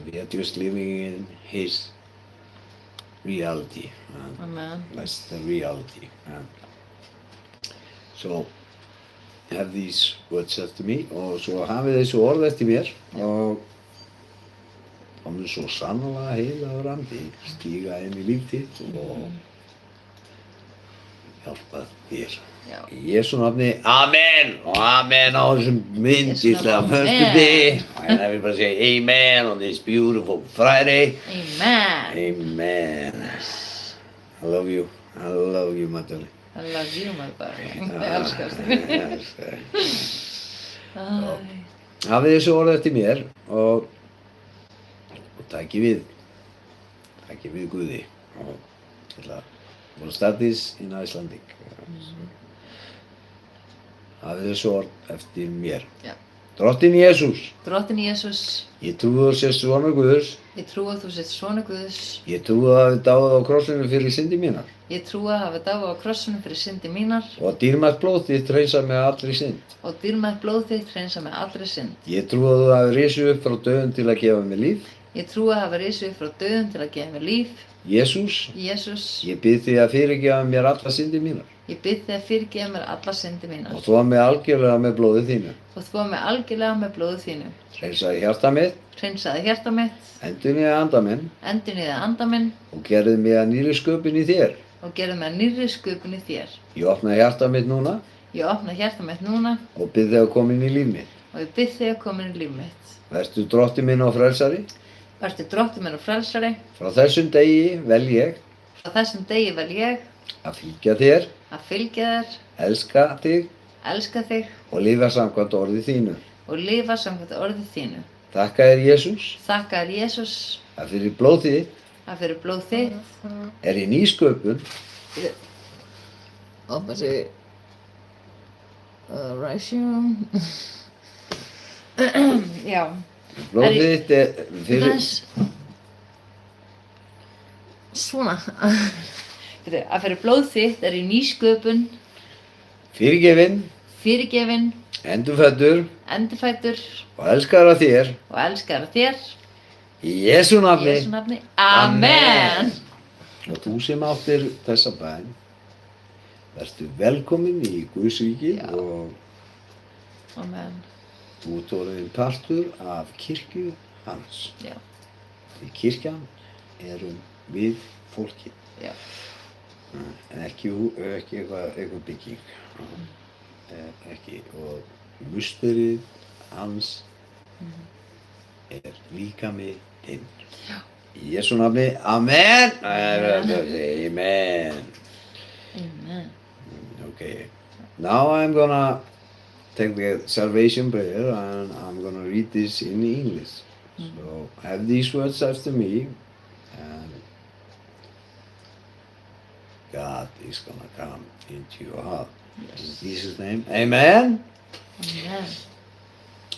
we are just living in His reality. And Amen. that's the reality. And so have these words eftir mig og svo hafið þessu orð eftir mér og mun svo sannlega heilagur andi stíga inn í líf þitt og hjálpa þér. Já. Í Jesú nafni, amen og amen á þessum myndislega Amen. föstudag. And everybody say amen on this beautiful Friday. Amen. Amen. I love you. I love you, my darling. I love you, my darling. Ég elskar þig. Æ. Hafið þessu orð eftir mér og takið við Guði og ég ætla að start this in Icelandic. Hafið þessu orð eftir mér. Já. Drottinn Jesús, Drottinn Jesús, ég trúi að þú sést sonur Guðs, ég trúi að þú sért sonur Guðs. ég trúi að hafi dáið á krossinu fyrir syndi mínar Ég trúi að hafa dáið á krossunum fyrir syndi mínar og að dýrmætt blóð þitt hreinsa mig allri synd. og dýrmætt blóð þitt hreinsa með allri synd. Ég trúi að þú hafi risið upp frá dauðum til að gefa mér líf. Ég trúi að hafa risið upp frá dauðum til að gefa mér líf. Jesús, Jesús, ég bið þig að fyrirgefa mér alla syndi mínar ég bið þig að fyrirgefa mér alla syndi mínar og þvo mig algjörlega með blóði þínu. og þvo mig algjörlega með blóðu þínu. Hreinsaði hjarta mitt, Hreinsaði hjarta mitt, endurnýjaði anda minn endurnýjaði anda minn og gerði mig að nýrri sköpun í þér. og gerði mig að nýrri sköpun í þér. Ég opnaði hjarta mitt núna Ég opna hjarta mitt núna og bið þig að koma inn í líf mitt. og ég bið þig að koma inn í líf mitt. Vertu drottinn minn og frelsari. Vertu drottinn minn og frelsari. Frá þessum degi vel ég Frá þessum degi vel ég að fylgja þér, að fylgja þér, elska þig elska þig og lifa samkvæmt orði þínu. og lifa samkvæmt orði þínu. Þakka þér Jesús Þakka þér Jesús að fyrir blóð þitt að fyrir blóð þitt. er í nýsköpun Opa sig ratio. Já. blóð þitt er fyrir Þess. Svona. Bíddu, að fyrir blóð þitt er í nýsköpun, fyrirgefinn, fyrirgefinn, endurfæddur endurfæddur og elskar að þér og elskar að þér. í Jesú Í nafni. Jesú nafni. Amen. Og þú sem áttir þessa bæn, vertu velkomin í Guðs ríki Já. og Amen. þú ert orðinn partur af kirkju hans. Já. Því kirkjan erum við fólkið, Já. en ekki eitthvað bygging. Ekki, og musterið hans er líkami þinn. Já. Í Jesú nafni, amen. Amen. Amen. Okay. Now I'm gonna take the salvation prayer and I'm gonna read this in English. So have these words after me, and God is gonna come into your heart. In Jesus' name, amen. Amen.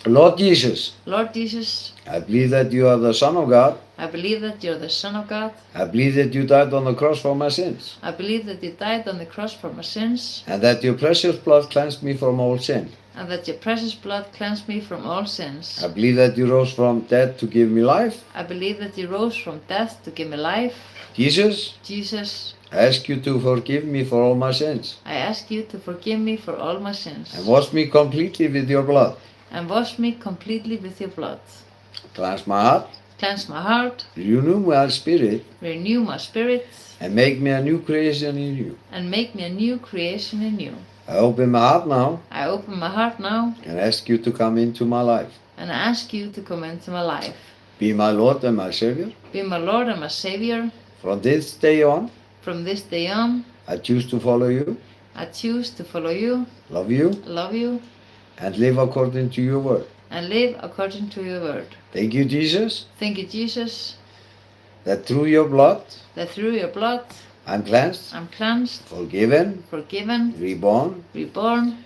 Lord Jesus, Lord Jesus, I believe that you are the Son of God. I believe that you're the Son of God. I believe that you died on the cross for my sins, I believe that you died on the cross for my sins, and that your precious blood cleansed me from all sin. and that your precious blood cleansed me from all sins. I believe that you rose from death to give me life. I believe that you rose from death to give me life. Jesus, Jesus, I ask you to forgive me for all my sins I ask you to forgive me for all my sins and wash me completely with your blood. and wash me completely with your blood. Cleanse my heart, Cleanse my heart, renew my spirit, renew my spirit, and make me a new creation in you. and make me a new creation in you. I open my heart now I open my heart now and ask you to come into my life. and I ask you to come into my life. Be my Lord and my Savior. Be my Lord and my Savior. From this day on, From this day on, I choose to follow you, I choose to follow you, love you, love you, and live according to your word. and live according to your word. Thank you, Jesus, Thank you, Jesus, that through your blood that through your blood I'm cleansed, I'm cleansed, forgiven, forgiven, reborn, reborn,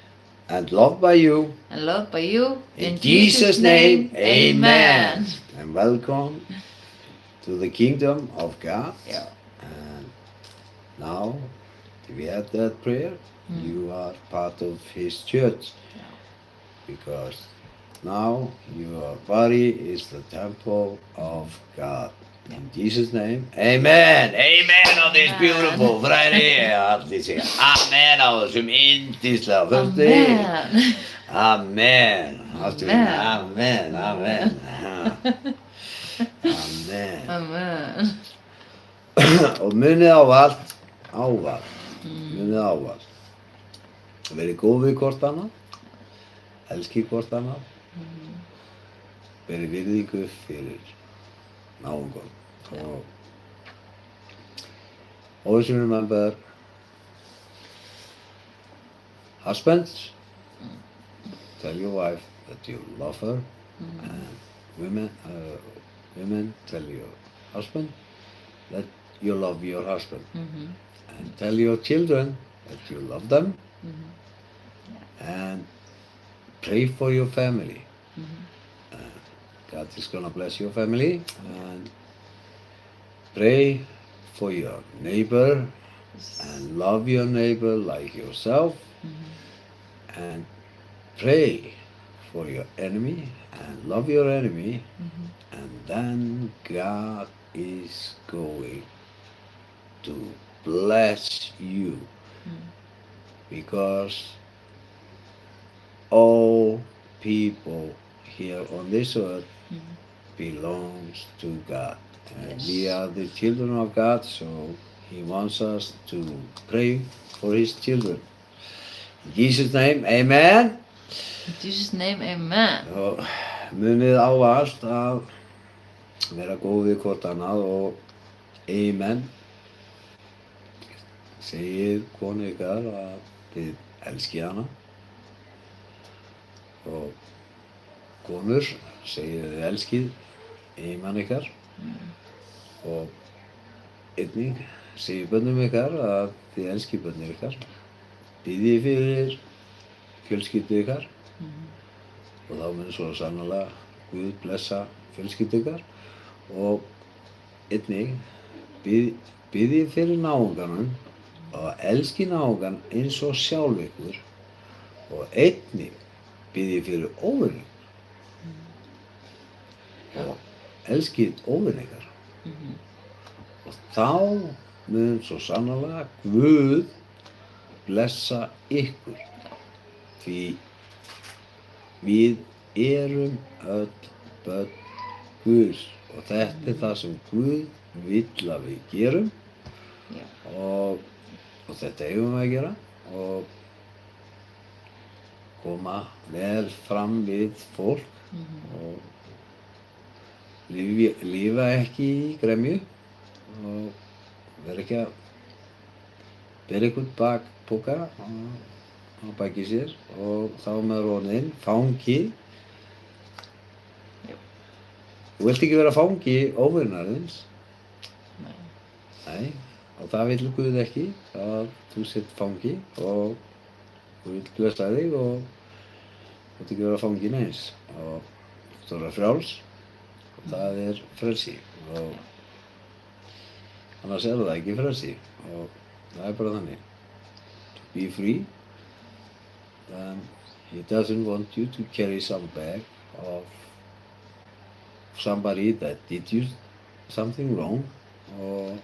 and loved by you. and loved by you. In Jesus' name, amen. And welcome to the kingdom of God. Yeah. And now, we had that prayer, you are part of His church. Because now your body is the temple of God. In Jesus' name, amen. Amen on this beautiful Friday. Allir segja amen á þessum yndislega föstudegi. Amen. Amen. Aftur amen, amen. Amen. Amen. Og munið ávallt, munið ávallt. Verið góð við hvort annað, elskið hvort annað, verið virðingu fyrir náungum. Always remember, husbands, tell your wife that you love her, and women tell your husband that you love your husband, and tell your children that you love them, and pray for your family. God is gonna bless your family, and pray for your neighbor, and love your neighbor like yourself, and pray for your enemy, and love your enemy, and then God is going to bless you, because all people here on this earth belongs to God, and we are the children of God, so He wants us to pray for His children. In Jesus' name, amen. In Jesus' name, amen. Og munið ávallt að vera góð við hvort annað og amen. Segið konu ykkar að þið elskið hana, og konur segið þið elskið eiginmann ykkar, og einnig segið börnum ykkar að þið elskið börnum ykkar, biðjið fyrir fjölskyldu ykkar, og þá mun svo sannarlega Guð blessa fjölskyldu ykkar, og einnig biðjið fyrir náunganum og elskið náungan eins og sjálf ykkur, og einnig biðjið fyrir óvin ykkur og elskið óvin ykkar, og þá mun svo sannarlega Guð blessa ykkur, því við erum öll börn Guðs, og þetta er það sem Guð vill að við gerum, og þetta eigum við að gera, og koma vel fram við fólk, og lifa ekki í gremju, og vera ekki að bera einhvern bakpoka á baki sér, og þá með orðin fangi. Þú vilt ekki vera fangi óvinarins. Nei, og það vill Guð ekki, að þú sett fangi, og Guð vill blessa þig, og þú vilt ekki vera fangi neins, og þú vera frjáls, og það er frelsi, og annars er það ekki frelsi, og það er bara þannig. To be free, then He doesn't want you to carry some bag of somebody that did you something wrong, or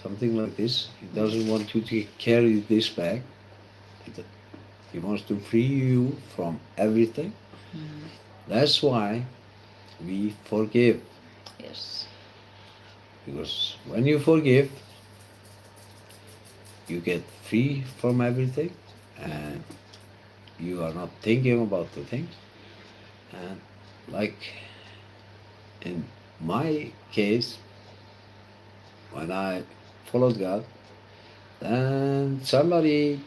something like this. He doesn't want you to carry this bag. He wants to free you from everything. That's why we forgive. Yes. Because when you forgive, you get free from everything, and you are not thinking about the things. And like in my case, when I followed God, then somebody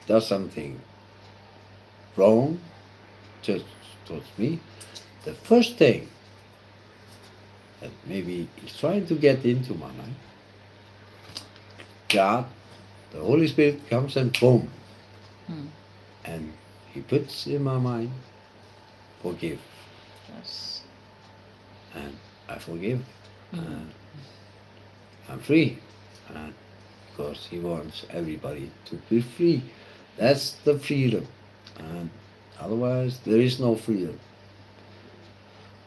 does something wrong, just towards me, the first thing that maybe is trying to get into my mind, God, the Holy Spirit comes and boom, and He puts in my mind, forgive, Yes. and I forgive, and I'm free, and because He wants everybody to be free. That's the freedom, and otherwise there is no freedom.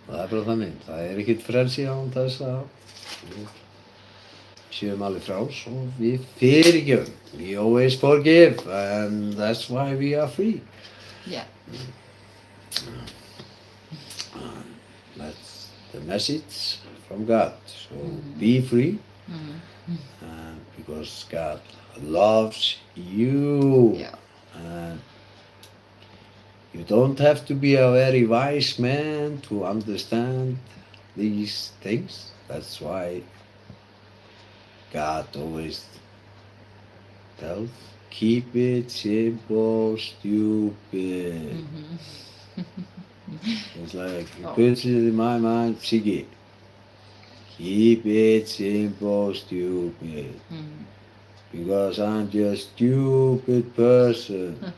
Og það er bara þannig, það er ekkert frelsi án þess að við séum alveg frjáls og við fyrirgefum. We always forgive, and that's why we are free. Yeah. That's the message from God. So be free, because God loves you. Yeah. And you don't have to be a very wise man to understand these things. That's why God always tells, keep it simple, stupid. It's like, he puts it in my mind, Siggi, keep it simple, stupid. Because I'm just a stupid person.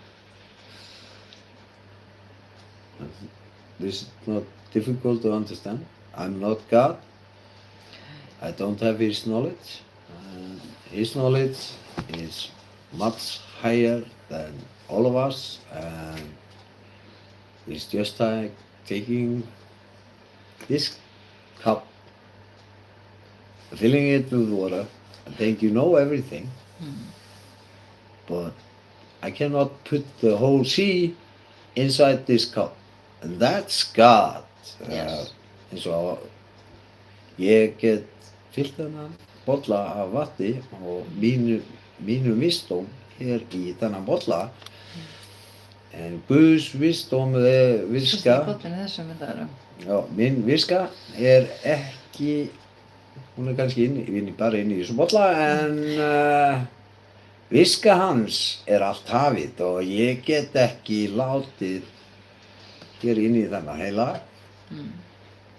This is not difficult to understand. I'm not God. I don't have His knowledge. His knowledge is much higher than all of us, and it's just like taking this cup, filling it with water, and think you know everything, but I cannot put the whole sea inside this cup, and that's God. Yes. Eins og ég get fyllt þennan bolla af vatni og mínu visdóm í þennan bolla, en Guðs visdóm viska, Bollin þessum myndar. já, minn viska ekki, hún kannski bara inni í þessu bolla, en viska hans allt hafið og ég get ekki látið hér inni í þennan heila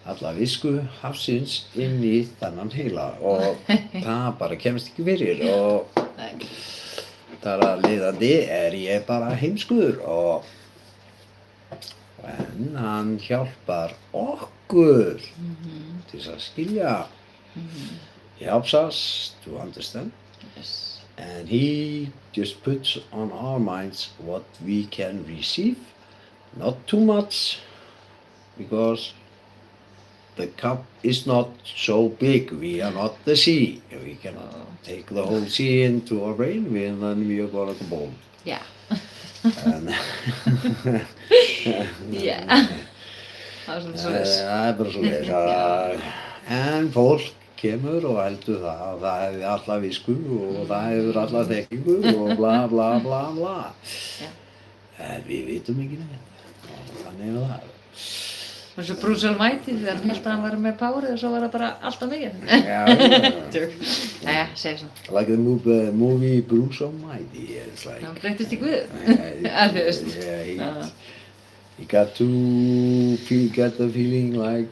alla visku hafsins inn í þennan heila og það bara kemst ekki fyrir og þar að leiðandi ég bara heimskur en hann hjálpar okkur til þess að skilja. He helps us to understand. Yes. And He just puts on our minds what we can receive, not too much, because the cup is not so big. We are not the sea. We cannot take the whole sea into our brain, and then we are gonna go boom. Yeah. And Yeah. Það var svolítið svoleiðis. það bara svoleiðis. En fólk kemur og heldur það hefði alla visku og það hefur alla þekkingu og bla bla bla bla. En við vitum ekki neitt. Þannig það. Það var svo Bruce Almighty þegar hann held að hann var með párið og svo var það bara alltaf mikið. Jæja, segir svona. Like the movie Bruce Almighty. It's like, Hann breyttist í Guð. Yeah, he got the feeling like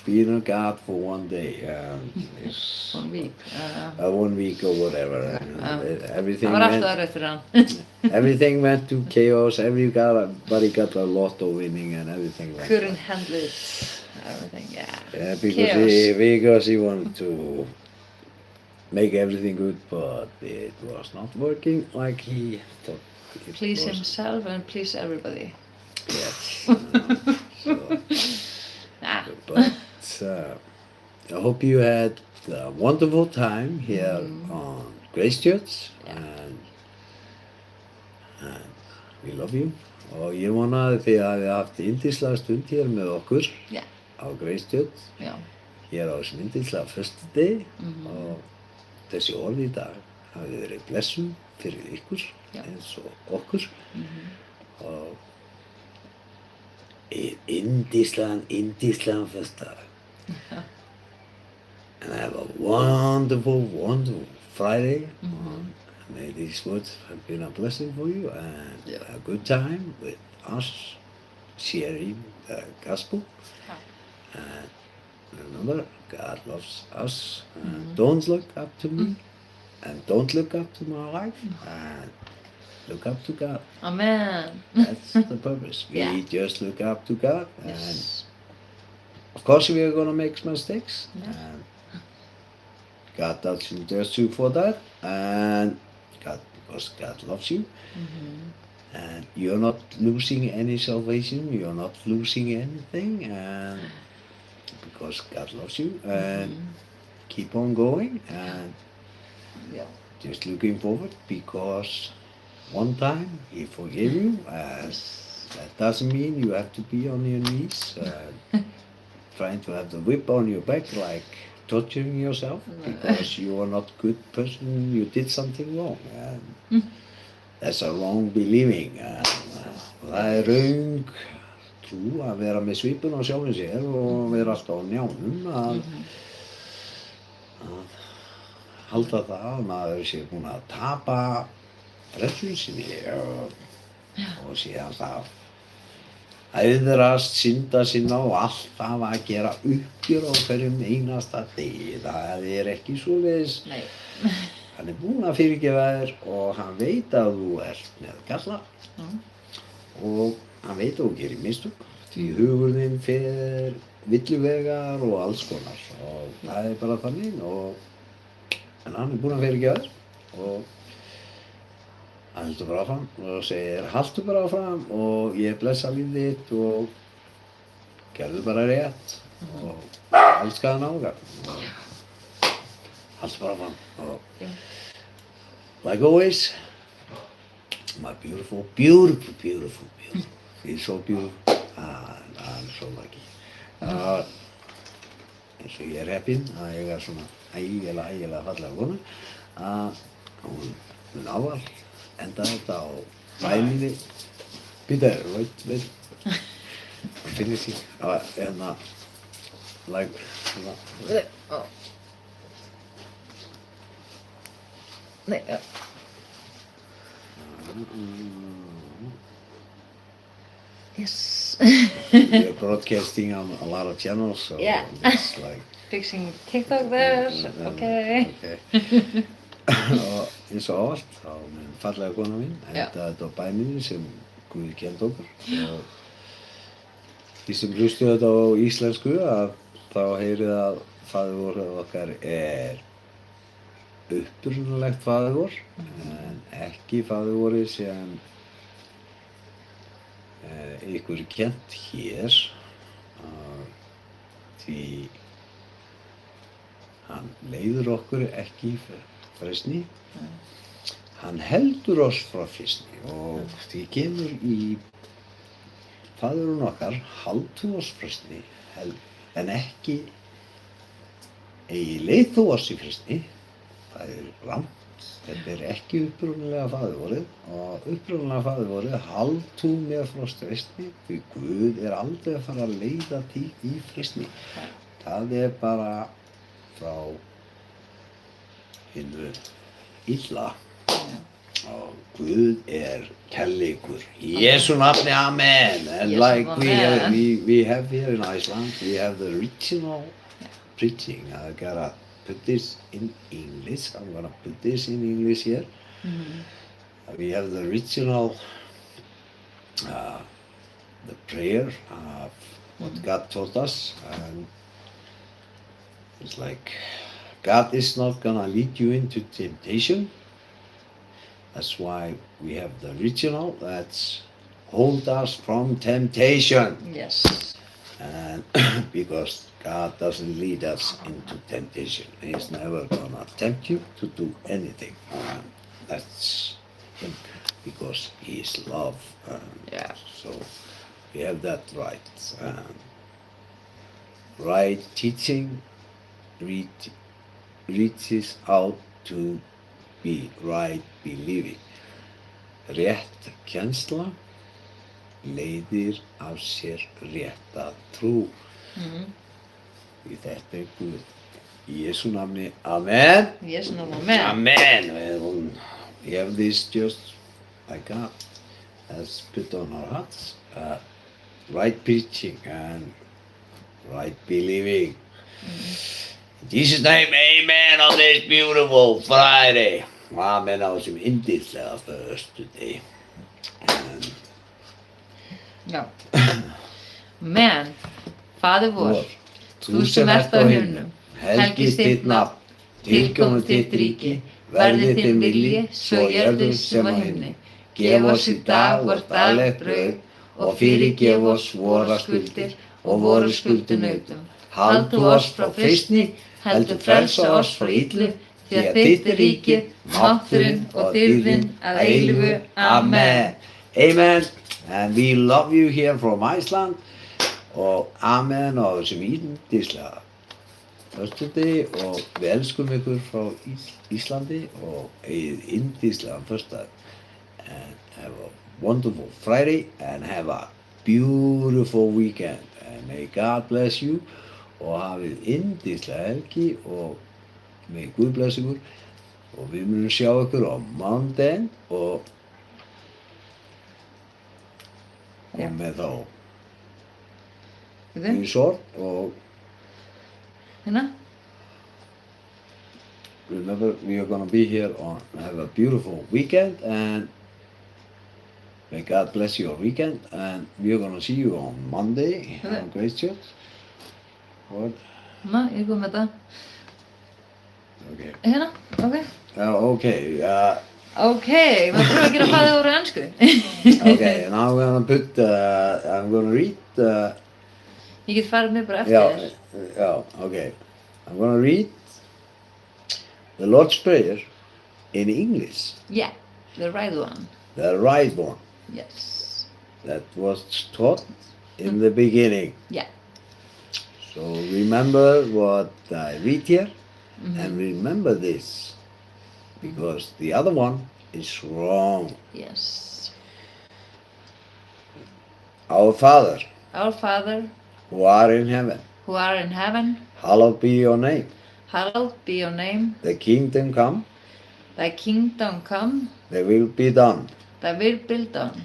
being a god for one day. 1 week. 1 week or whatever. Everything Það var went, alltaf erfitt fyrir hann. everything went to chaos. Everybody got a lotto winning and everything went. Couldn't handle it. Everything, yeah. Yeah, Chaos. because he wanted to make everything good, but it was not working like he thought it Please was. himself and please everybody. Yes. Ah. But I hope you had a wonderful time here on Grace Church, and we love you. Og ég vona að þið hafið haft yndislega stund hér með okkur Já. á Grace Church, Já. hér á þessum yndislega föstudegi, og þessi orð í dag hafi verið blessun fyrir ykkur Já. eins og okkur, og yndislegan föstudag. And have a wonderful, wonderful Friday. May these words have been a blessing for you and a good time with us sharing the gospel. And remember, God loves us. And don't look up to me and don't look up to my life and look up to God. Amen. That's the purpose. We Yeah. just look up to God. And Yes. of course, we are going to make mistakes. Yeah. And God doesn't judge you for that. And because God loves you. And you're not losing any salvation. You're not losing anything. And because God loves you. And keep on going. And Yeah. just looking forward because one time He forgave you. And that doesn't mean you have to be on your knees trying to have the whip on your back like torturing yourself because you are not a good person, you did something wrong. That's a wrong believing. Það röng trú að vera með svipun á sjálfum sér og vera alltaf á njánum að halda það að maður sé búinn að tapa frelsun sinni og sé alltaf æðrast synda sinna og alltaf að gera uppgjör á hverjum einasta degi. Það er ekki svoleiðis. Nei. Hann er búinn að fyrirgefa þér og hann veit að þú ert með galla og hann veit að þú gerir mistök því hugur þinn fer villuvegar og alls konar og það er bara þannig en hann er búinn að fyrirgefa þér og hann heldur bara áfram og segir haltu bara áfram og ég blessa lífið þitt og gerðu bara rétt og elskaðu náungar og haltu bara áfram og like always my beautiful, beautiful, beautiful, beautiful. He's so beautiful. I'm so lucky. Eins og ég er heppinn að eiga svona ægilega fallega konu hún mun ávallt enda þetta á bæninni. Býta, veit, finnir því hérna, like, Oh. Nei, ja. Yes. We're broadcasting on a lot of channels, so Yeah. it's like, Fixing TikTok there. Okay. og eins og ávallt, þá mun fallega kona mín enda þetta á bæninni sem Guð kenndi okkur og því sem hlustu þetta á íslensku að þá heyrið að faðirvorið okkar er upprunalegt faðirvor en ekki faðirvorið sem ykkur er kennt hér því hann leiður okkur ekki í freistni, hann heldur oss frá freistni og því kemur í faðirinn okkar haltu oss freistni en ekki eigi leið þú oss í freistni. Það er rangt, þetta er ekki upprunalega faðirvorið og upprunalega faðirvorið haltu mér frá freistni því Guð er aldrei að fara að leiða þig í freistni. Það er bara frá hinu illa og Guð er kærleikur. Í Jesú nafni, amen. And Yes, like amen. we have here in Iceland, we have the original preaching. I gotta put this in English. I'm gonna put this in English here. We have the original, the prayer of what God taught us, and it's like, God is not gonna lead you into temptation. That's why we have the original. That's hold us from temptation. Yes. And because God doesn't lead us into temptation. He's never gonna tempt you to do anything. That's Him because He is love. Yeah. So we have that right. Right teaching reaches out to be right believing. Rétt kennsla leiðir af sér rétta trú. Því þetta er Guð. Í Jesu nafni, amen. Jesu nafni, amen. Amen. We have this just like God has put on our hearts. Right preaching and right believing. In Jesus' name, amen on this beautiful Friday. Amen á þessum yndislega föstudegi. Já. Men, Faðir vor, þú sem ert á himnum, helgist þitt nafn, tilkomi þitt ríki, verði þinn vilji, svo jörðu sem á himni. Gef oss í dag vort daglegt brauð og fyrirgef oss vora skuldir og voru skuldunautum. Haldu oss frá freistni, heldur frelsa oss frá illu, því að þitt er ríkið, mátturinn og dýrðin að eilífu. Amen. Amen. And we love you here from Iceland. Og amen á þessum yndislega föstudegi og við elskum ykkur frá Íslandi og eigið yndislega föstudag. And have a wonderful Friday and have a beautiful weekend. And may God bless you og hafið yndislega helgi og may Guð bless ykkur og við munum sjá ykkur á mánudaginn og með þá í sort og Hérna? remember we are going to be here on have a beautiful weekend and may God bless your weekend and we are going to see you on Monday on Grace Church. What? Hérna, ég kom með þetta. Okay. Hérna, ok. Okay. Ok, maður pröfa að gera Faðir vor á ensku. Okay, and now I'm going to read Ég get farið með bara eftir þér. yeah, okay. I'm going to read the Lord's Prayer in English. Yeah, the right one. The right one Yes. that was taught in the beginning. Yeah. So remember what I read here and remember this because the other one is wrong. Yes. Our Father, Our Father, who art in heaven, who art in heaven, hallowed be your name. hallowed be your name. The kingdom come, Thy kingdom come, thy will be done, thy will be done,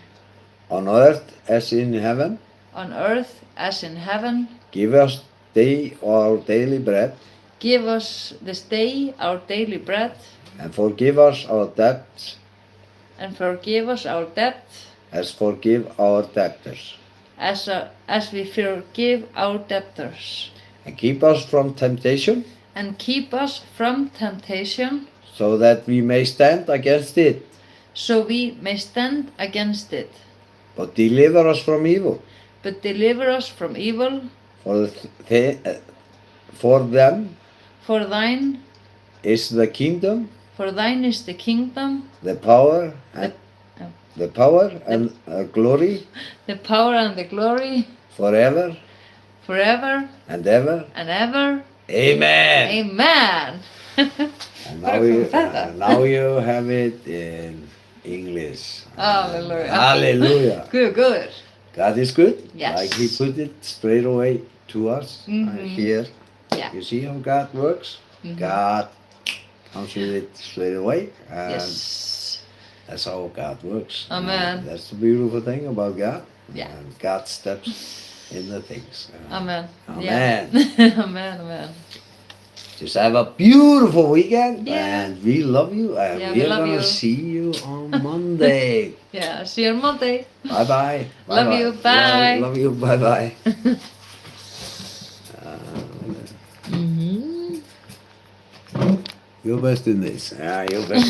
on earth as in heaven. on earth as in heaven. Give us day our daily bread, Give us this day our daily bread, and forgive us our debts and forgive us our debt, as forgive our debtors. as we forgive our debtors. And keep us from temptation, And keep us from temptation, so that we may stand against it. so we may stand against it. But deliver us from evil. But deliver us from evil, For them for thine is the kingdom, is the kingdom, the power, and glory the power and the glory, forever forever and ever. and ever. Amen. Amen. And now you have it in English. Hallelujah. Hallelujah. Good. God is good. Yes. Like He put it straight away to us here. Yeah. You see how God works? God comes with it straight away. And Yes. that's how God works. Amen. And that's the beautiful thing about God. Yeah. And God steps in the things. Amen. Amen. Yeah. Amen. Just have a beautiful weekend. Yeah. And we love you. And Yeah, we we're love going you. to see you on Monday. Yeah. See you on Monday. Bye-bye. Love Bye-bye. you. Bye. Love you. Bye-bye. You're best in this. You're best.